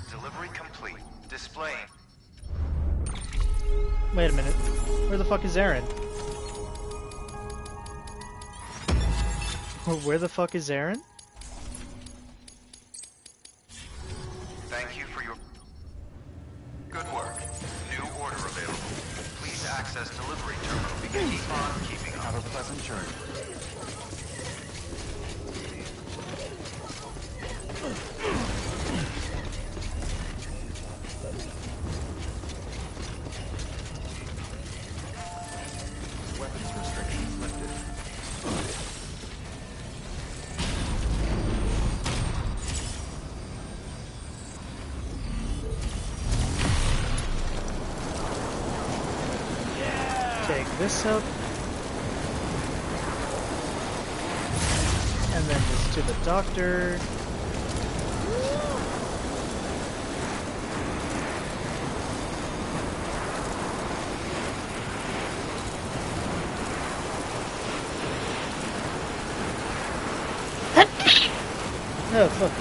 Delivery complete. Displaying. Wait a minute. Where the fuck is Aaron? Where the fuck is Aaron? Thank you for your good work. New order available. Please access delivery terminal. Keep on keeping on. Have a pleasant journey. Weapons restrictions lifted. Take this up. And then this to the doctor. Oh, fuck.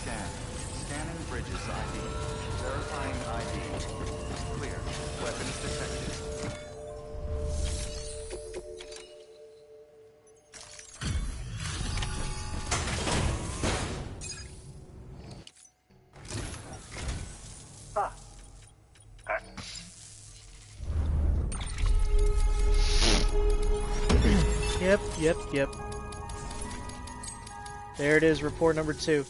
scan. Scanning bridges ID. Verifying ID. Clear. Weapons detected. Yep. There it is, report number 2.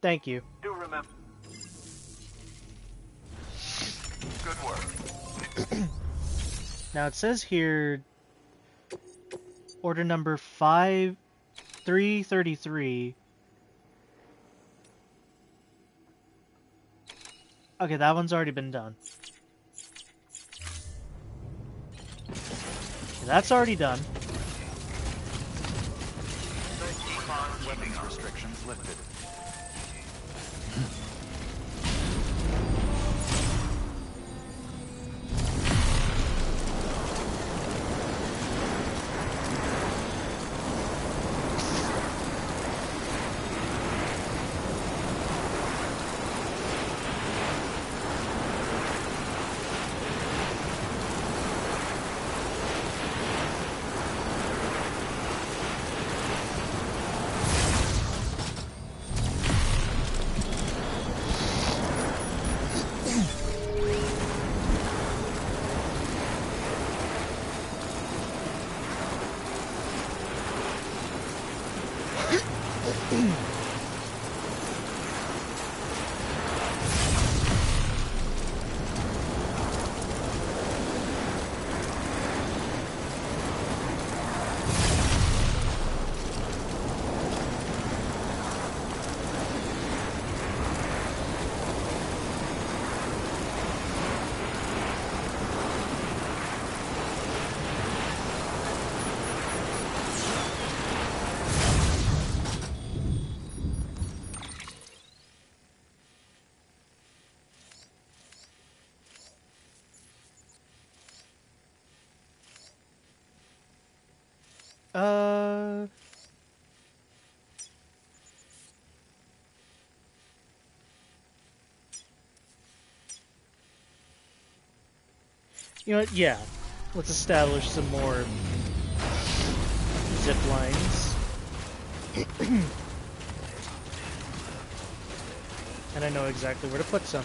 Thank you. Do remember. Good work. Now it says here, order number 5333. Okay, that one's already been done. That's already done. Weapons restrictions lifted. You know what? Yeah. Let's establish some more zip lines. And I know exactly where to put some.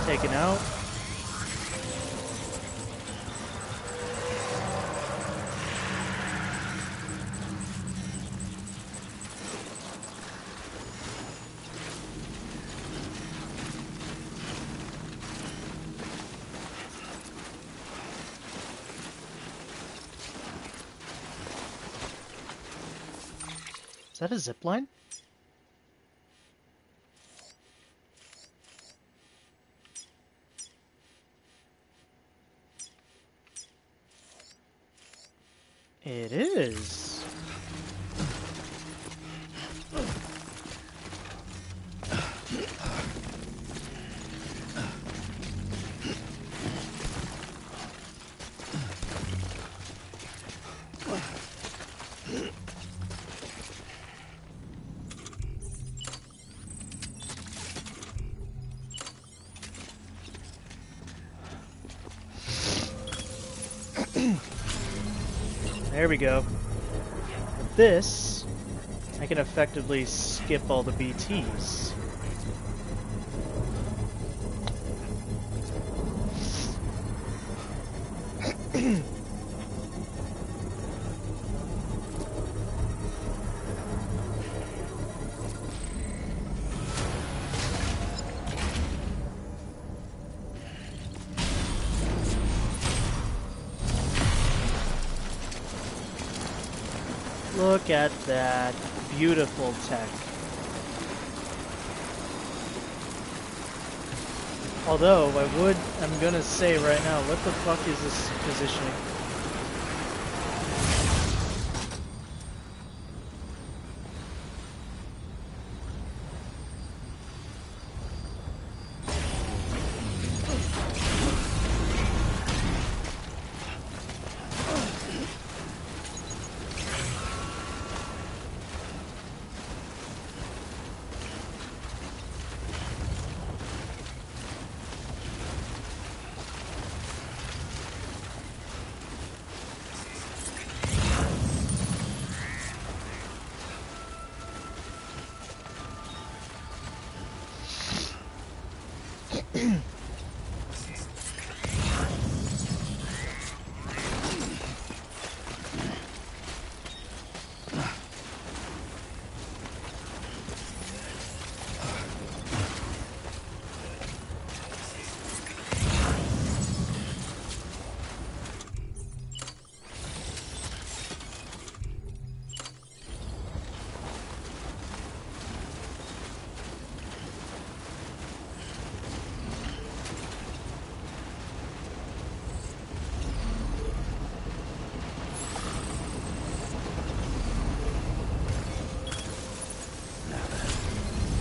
Taken out. Is that a zip line? It is. There we go. With this, I can effectively skip all the BTs. Look at that beautiful tech. Although, I'm gonna say right now, what the fuck is this positioning?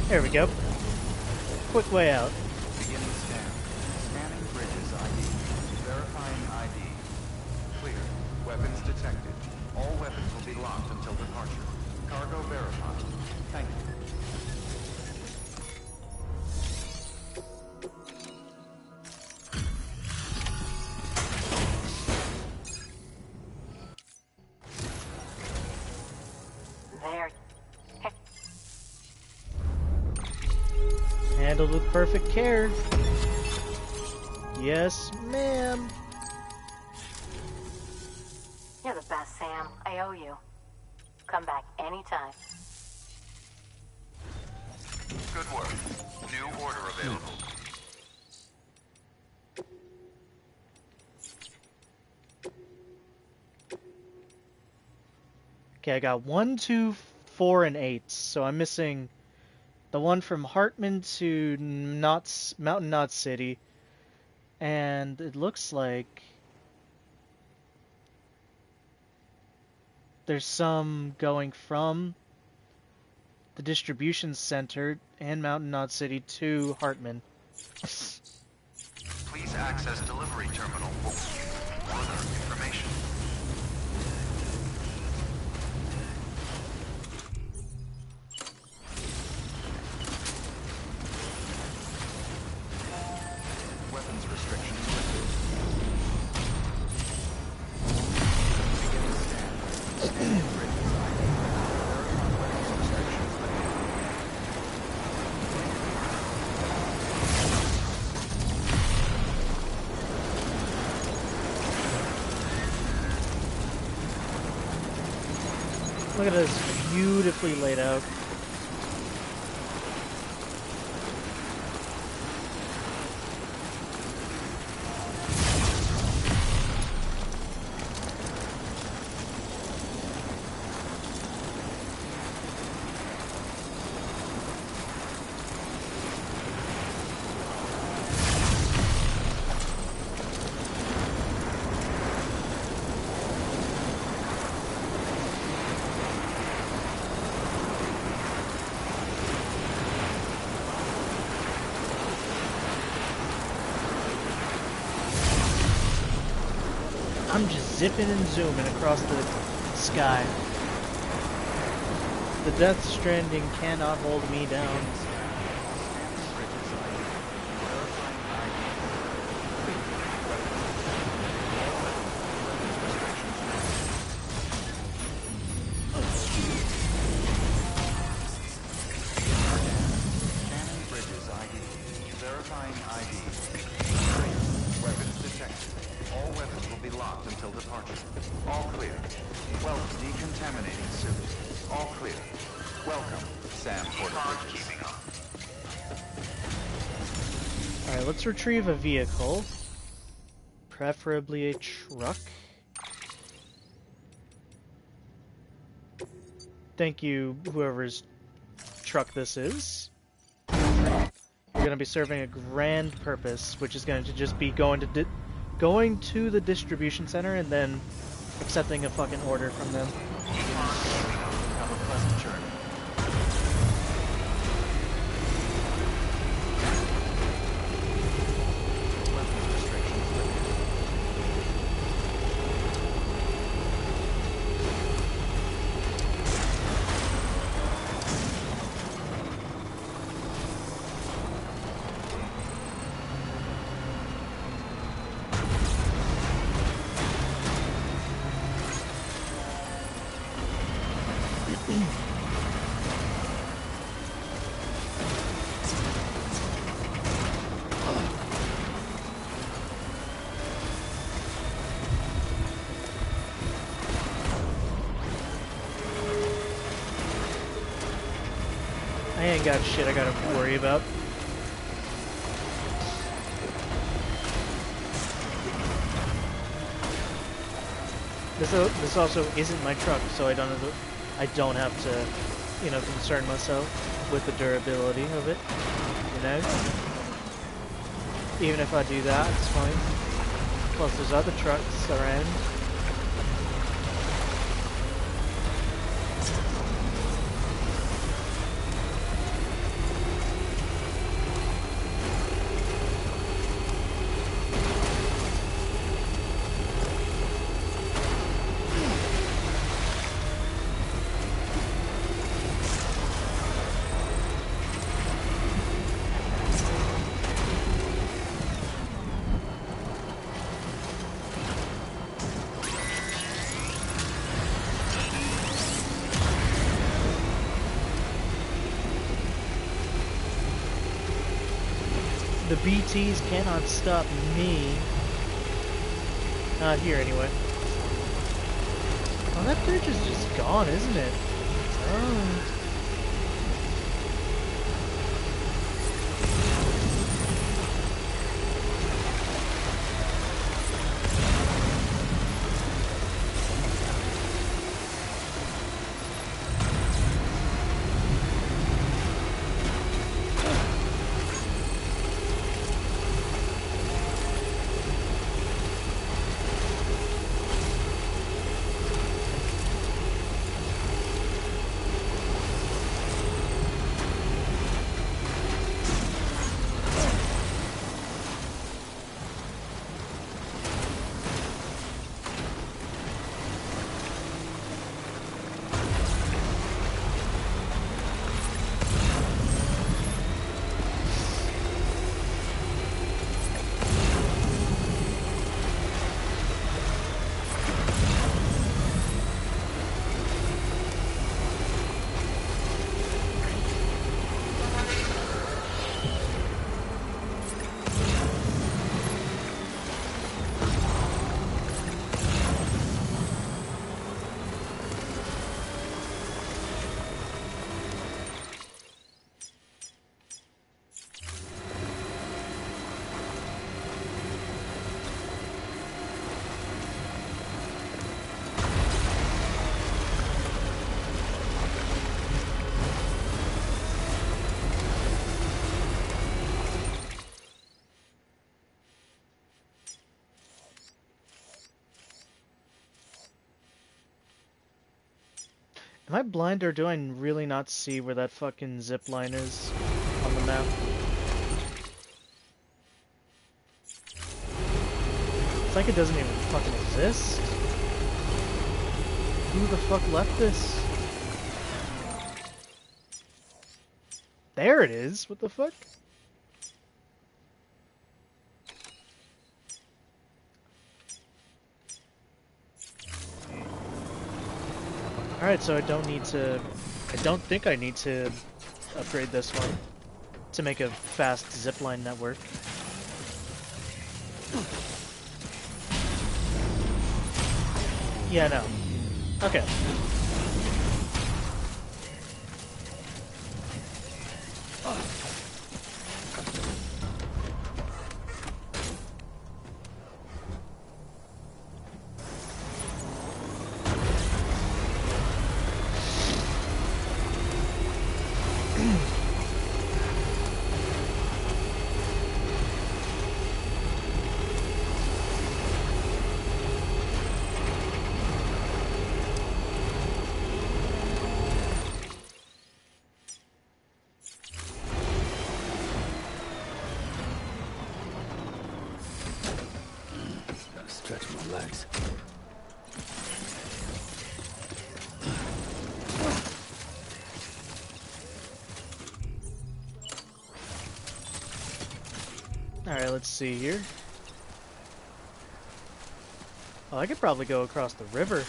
There we go. Quick way out. Beginning scan. Scanning bridges ID. Verifying ID. Clear. Weapons detected. All weapons will be locked until departure. Cargo verified. Thank you. There. Handled with perfect care. Yes, ma'am. You're the best, Sam. I owe you. Come back anytime. Good work. New order available. Okay, I got 1, 2, 4, and 8. So I'm missing the one from Hartman to Mountain Knot City. And it looks like there's some going from the distribution center and Mountain Knot City to Hartman. Please access delivery terminal for further information. Weapons restrictions lifted. Beginning scan. Scanning bridges ID. Verify weapons restrictions lifted. Look at this, beautifully laid out. I'm just zipping and zooming across the sky. The Death Stranding cannot hold me down. decontaminating suit. All clear. Welcome, Sam Porter-Bridges. Alright, let's retrieve a vehicle. Preferably a truck. Thank you, whoever's truck this is. You're gonna be serving a grand purpose, which is going to just be going to the distribution center and then accepting a fucking order from them. Have a pleasant journey. Weapons restrictions lifted. I ain't got shit I gotta worry about. This also isn't my truck, so I don't have to, you know, concern myself with the durability of it. You know, even if I do that, it's fine. Plus, there's other trucks around. The BTs cannot stop me. Not here, anyway. Oh, that bridge is just gone, isn't it? Oh. Am I blind, or do I really not see where that fucking zip line is on the map? It's like it doesn't even fucking exist. Who the fuck left this? There it is! What the fuck? Alright, so I don't think I need to upgrade this one to make a fast zipline network. Yeah, no. Okay. Alright, let's see here. Oh, I could probably go across the river.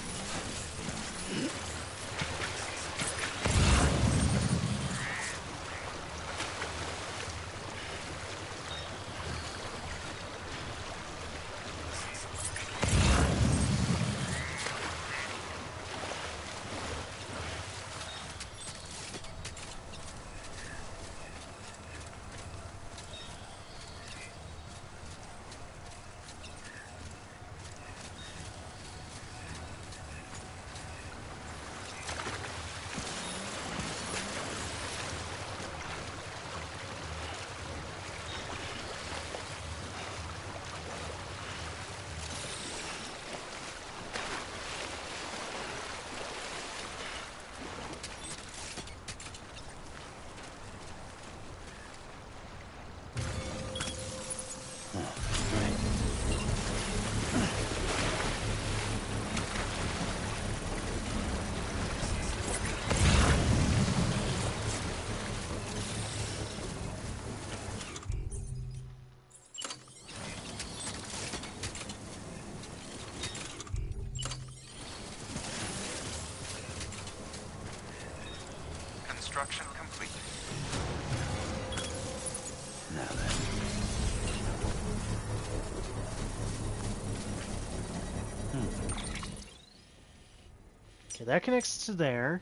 Construction complete. Now then. Okay, that connects to there.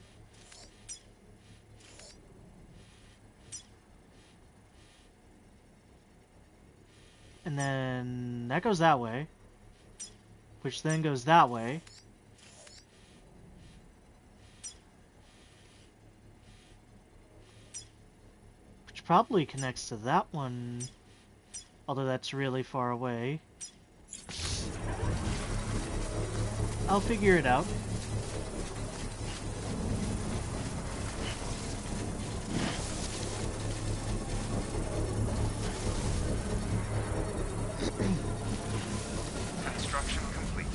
And then that goes that way. Which then goes that way. Which probably connects to that one. Although that's really far away. I'll figure it out. Construction complete.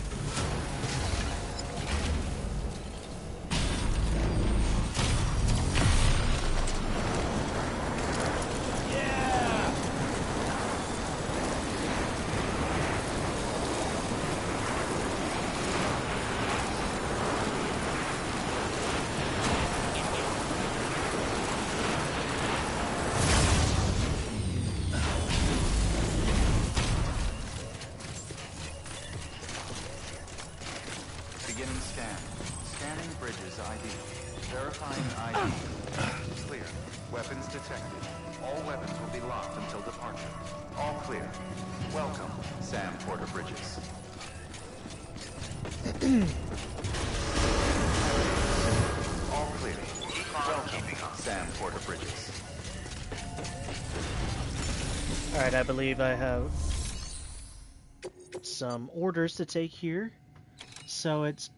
Beginning scan. Scanning bridges ID. Verifying ID. Clear. Weapons detected. All weapons will be locked until departure. All clear. Welcome, Sam Porter Bridges. All clear. Welcome, Sam Porter Bridges. Alright, I believe I have some orders to take here. So it's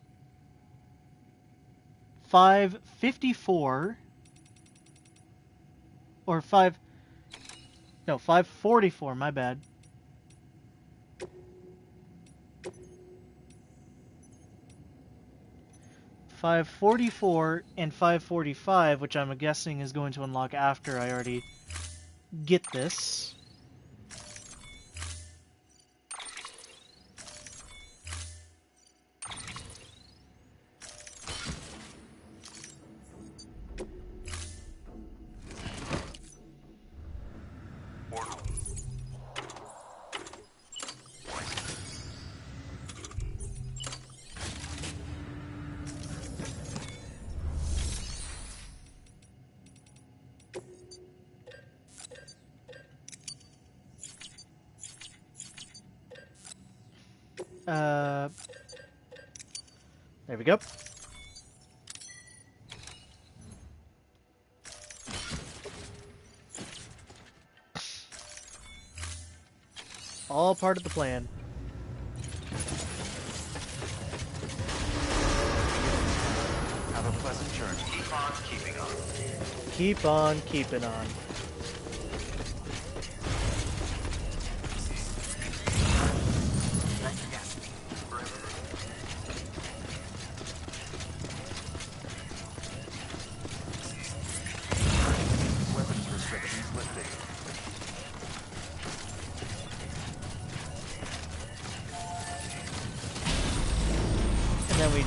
5:54 or 5:44, my bad. $5:44 and 5:45, which I'm guessing is going to unlock after I already get this. There we go. All part of the plan. Have a pleasant journey. Keep on keeping on. Keep on keeping on.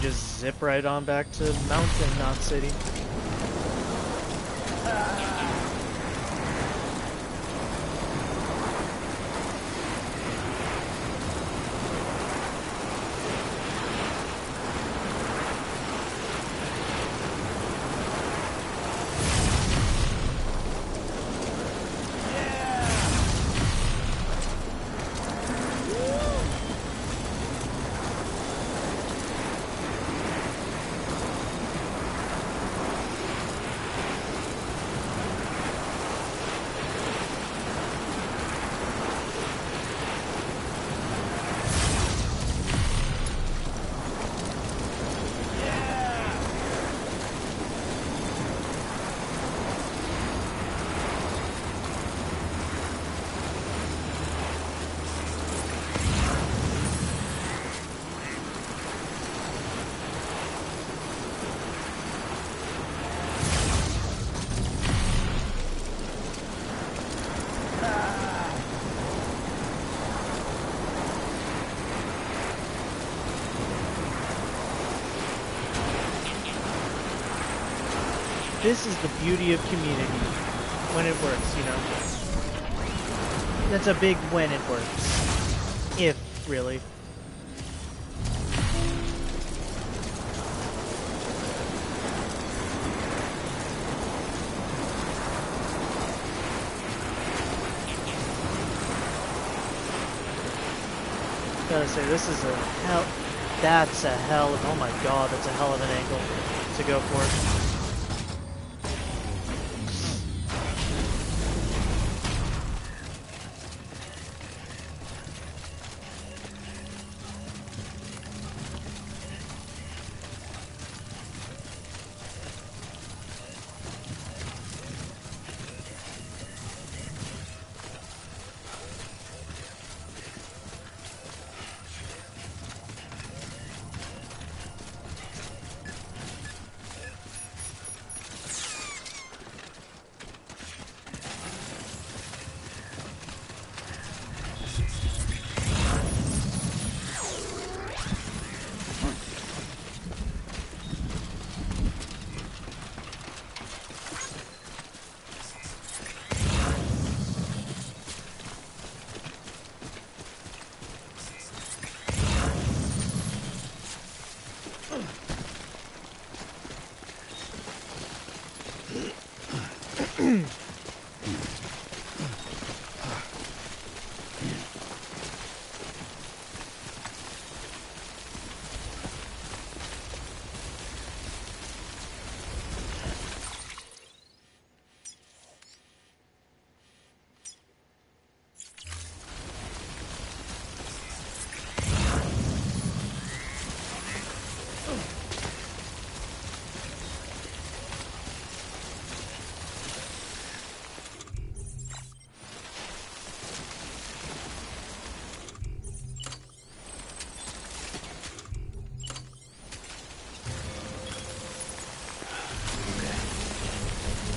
just zip right on back to Mountain, not City. This is the beauty of community when it works, you know. That's a big when it works. If, really. Gotta say, this is a hell. That's a hell of. Oh my god, that's a hell of an angle to go for.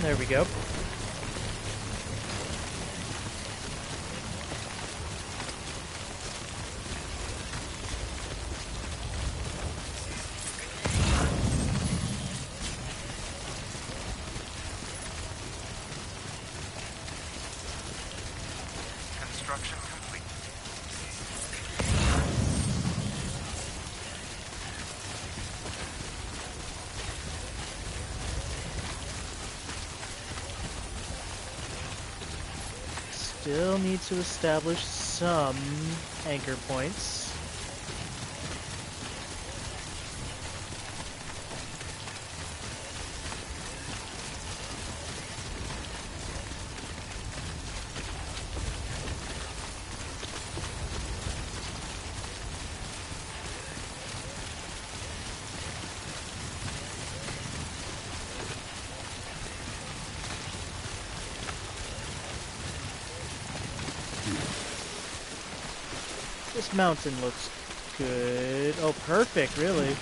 There we go. Construction complete. Still need to establish some anchor points. This mountain looks good. Oh, perfect, really.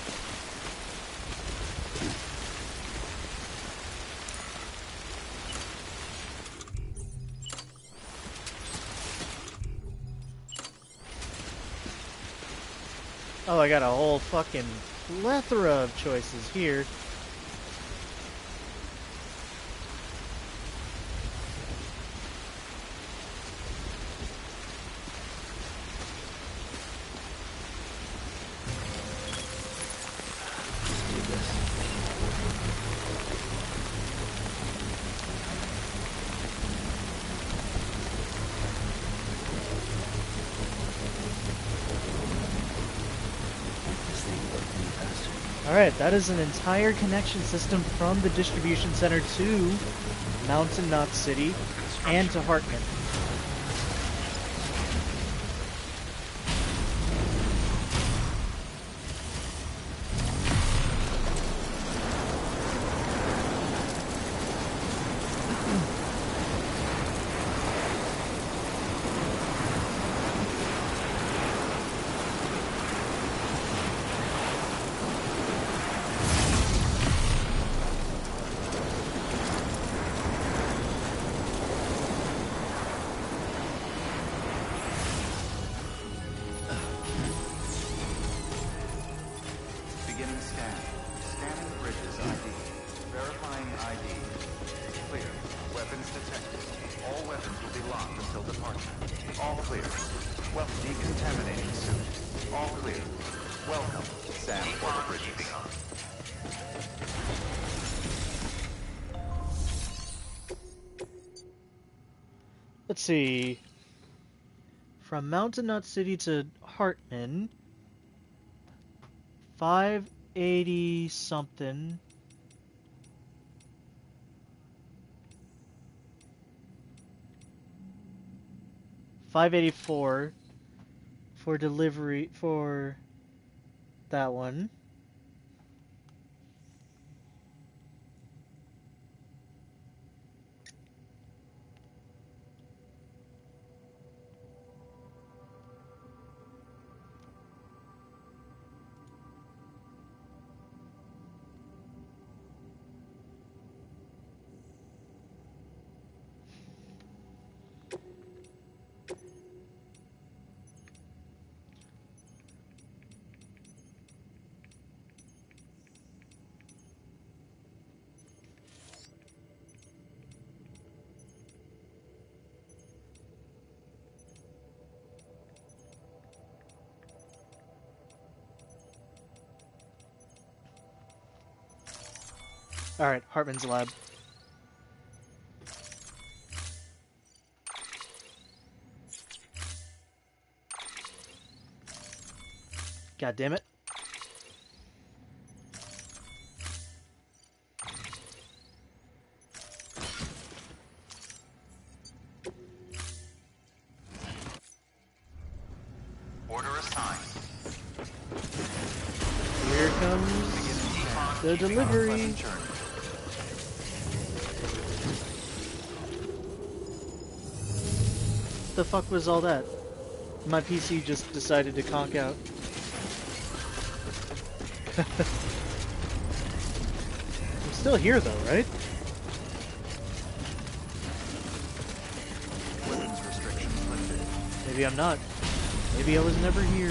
Oh, I got a whole fucking plethora of choices here. Alright, that is an entire connection system from the distribution center to Mountain Knot City and to Hartman. Beginning scan. Scanning bridges ID. Verifying ID. Clear. Weapons detected. All weapons will be locked until departure. All clear. Well, decontaminating suit. All clear. Welcome, Sam for the bridges. Let's see. From Mountain Knot City to Hartman, 580 something. $584 for delivery for that one. Alright, Hartman's lab. God damn it. Order assigned. Here comes the delivery. The fuck was all that? My PC just decided to conk out. I'm still here though, right? Weapons restrictions lifted. Maybe I'm not. Maybe I was never here.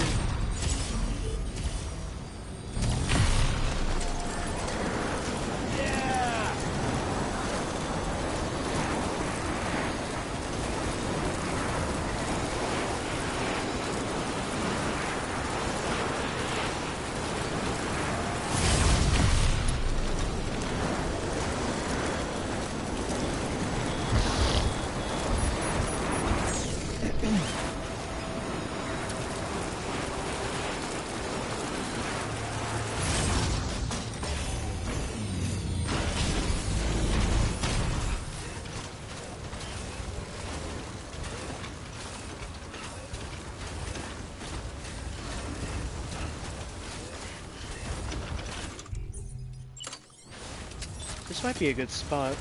This might be a good spot.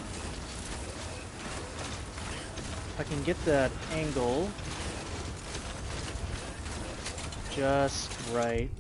If I can get that angle just right.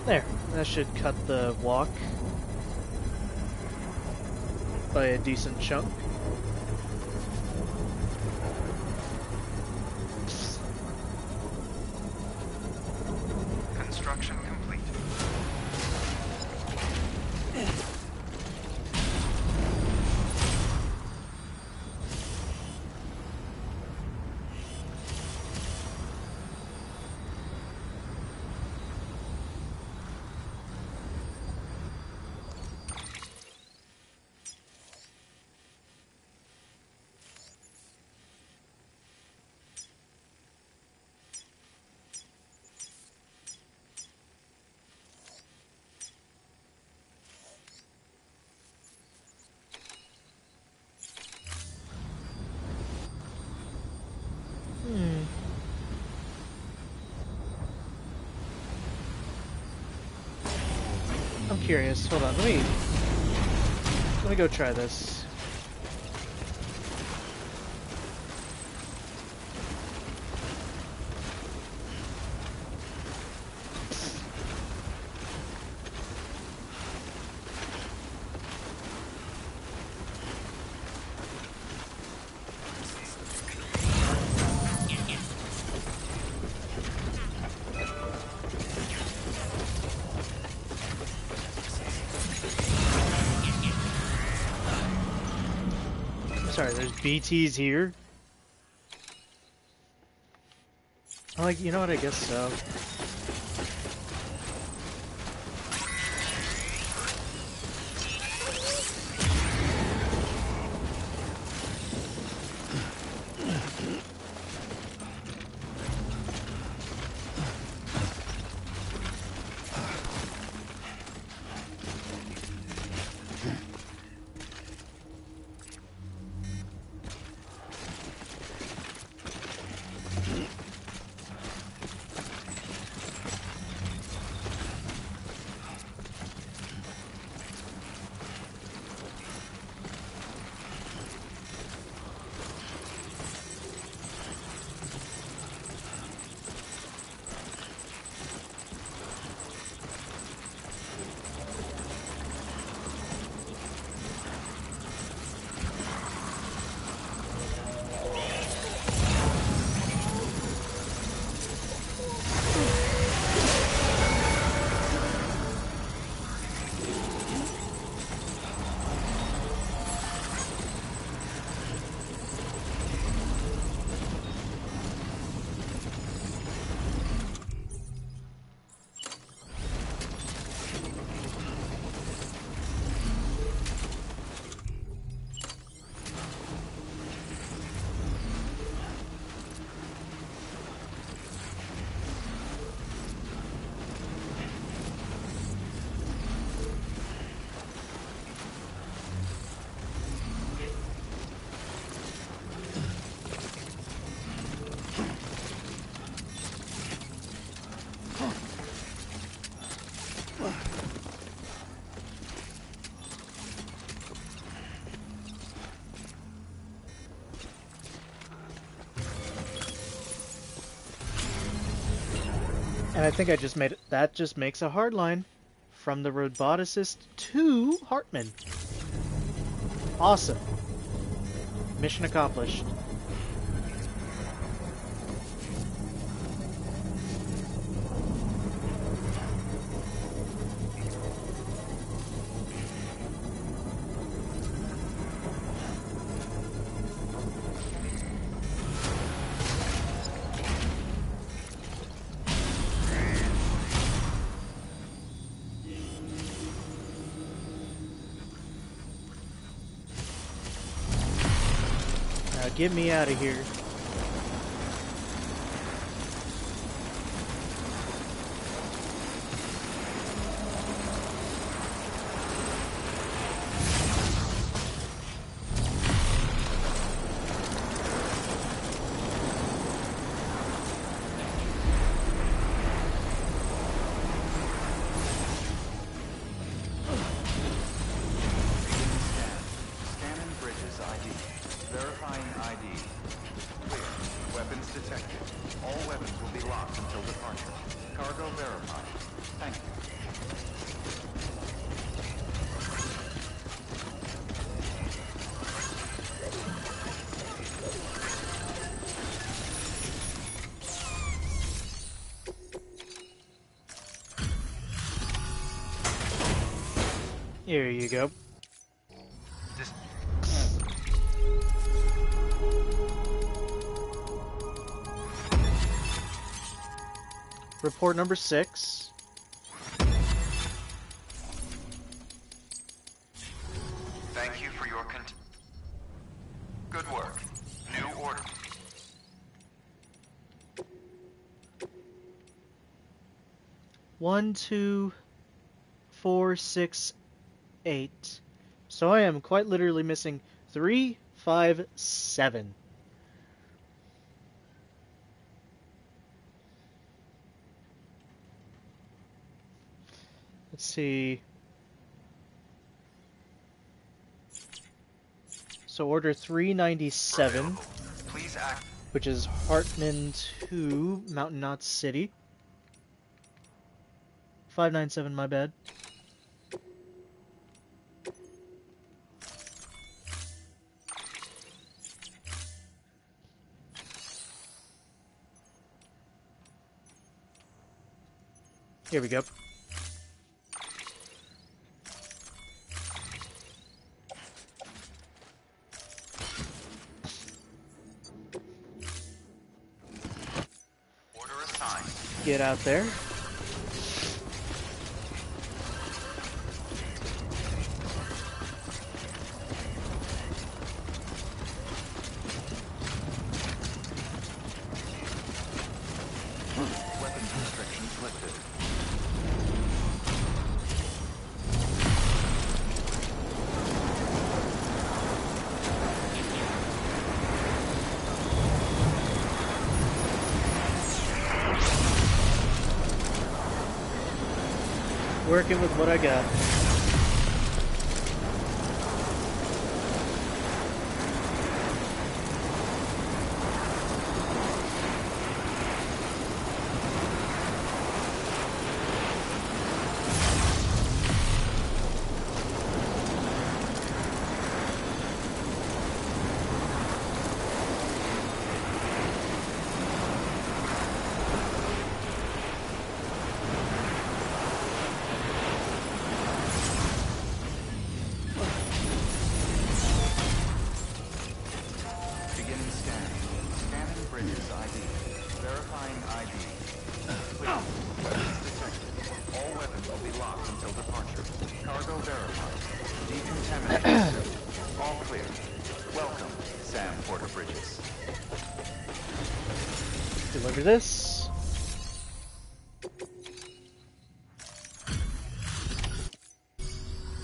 There. That should cut the walk by a decent chunk. Construction complete. I'm curious. Hold on. Let me go try this. Sorry, there's BTs here. Like, you know what? I guess so. And I think I just made it. That just makes a hard line from the roboticist to Hartman. Awesome. Mission accomplished. Now get me out of here. Scanning bridges ID. Verifying ID. Clear. Weapons detected. All weapons will be locked until departure. Cargo verified. Thank you. Here you go. Dis- Report number 6. Thank you for your good work. New order. 1, 2, 4, 6, 8. So I am quite literally missing 3, 5, 7. Let's see. So order 397, Please act. which is Hartman 2, Mountain Knot City. 597, my bad. Here we go. Order assigned. Get out there. Weapons restrictions lifted. Working with what I got. Beginning scan. Scanning bridges ID. Verifying ID. Clear. Weapons detected. All weapons will be locked until departure. Cargo verified. Decontamination. All clear. Welcome, Sam Porter Bridges. Deliver this.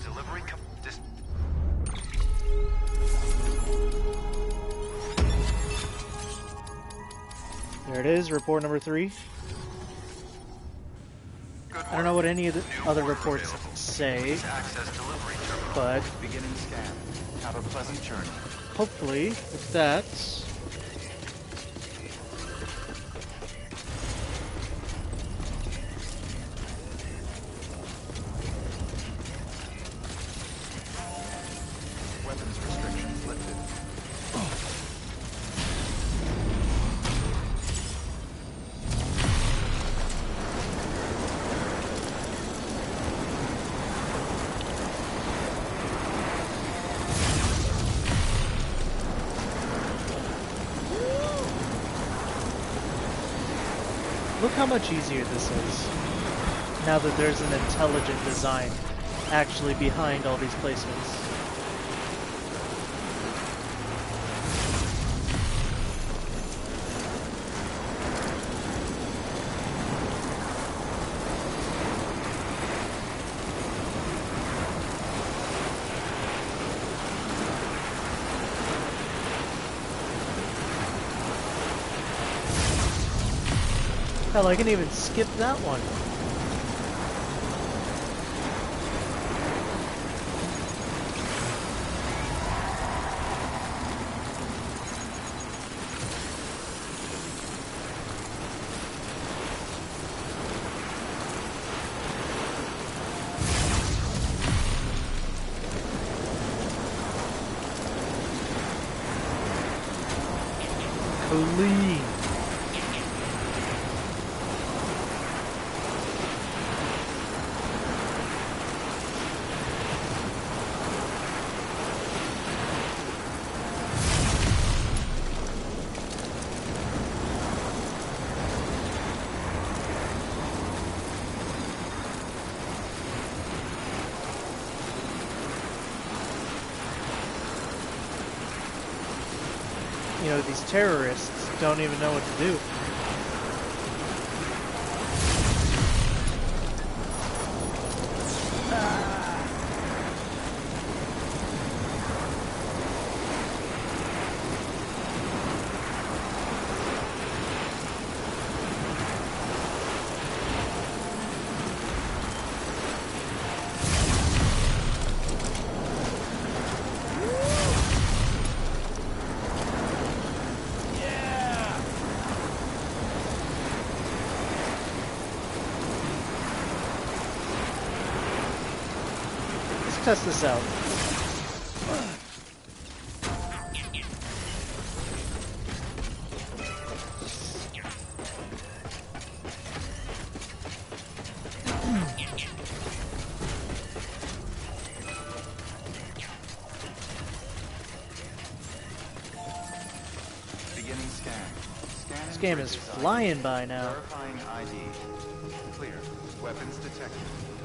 Delivery There it is, report number 3. Good I don't know what any of the New other order reports available. say, Please access delivery terminal. but Beginning scan. Have a pleasant journey. hopefully with that, Weapons restrictions lifted. look how much easier this is. Now that there's an intelligent design actually behind all these placements. Hell, I can even skip that one. you know, these terrorists don't even know what to do. Let's test this out. Beginning scan. Scanning This game is bridges flying ID. by now. Verifying ID. Clear. Weapons detected.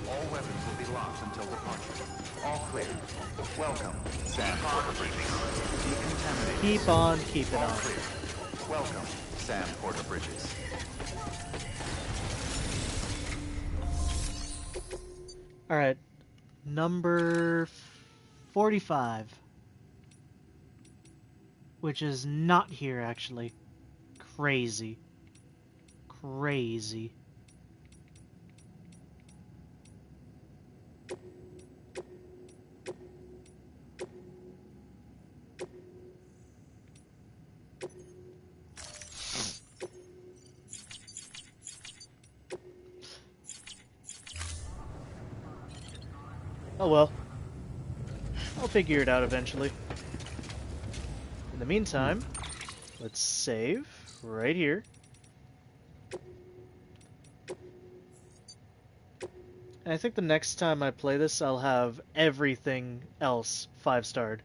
All weapons will be locked until departure. All clear. Welcome, Sam Porter Bridges. Decontaminated. Keep on keeping All on. clear. Welcome, Sam Porter Bridges. Alright. Number 45. Which is not here, actually. Crazy. Crazy. Oh well. I'll figure it out eventually. In the meantime, let's save right here. And I think the next time I play this, I'll have everything else 5-starred.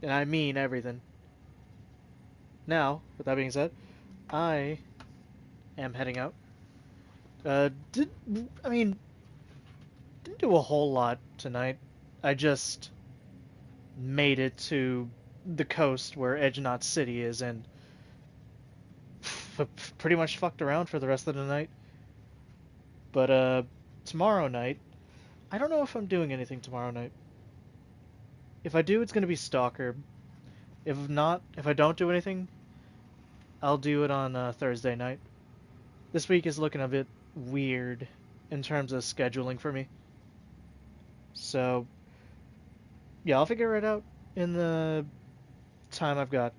And I mean everything. Now, with that being said, I am heading out. Didn't do a whole lot tonight. I just made it to the coast where Edge Knot City is and pretty much fucked around for the rest of the night. But tomorrow night, I don't know if I'm doing anything tomorrow night. If I do, it's gonna be Stalker. If not, if I don't do anything, I'll do it on Thursday night. This week is looking a bit weird in terms of scheduling for me. So, yeah, I'll figure it out in the time I've got.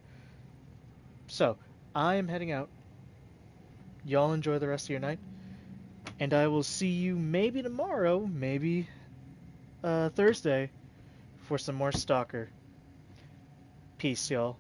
So, I am heading out. Y'all enjoy the rest of your night. And I will see you maybe tomorrow, maybe Thursday, for some more Stalker. Peace, y'all.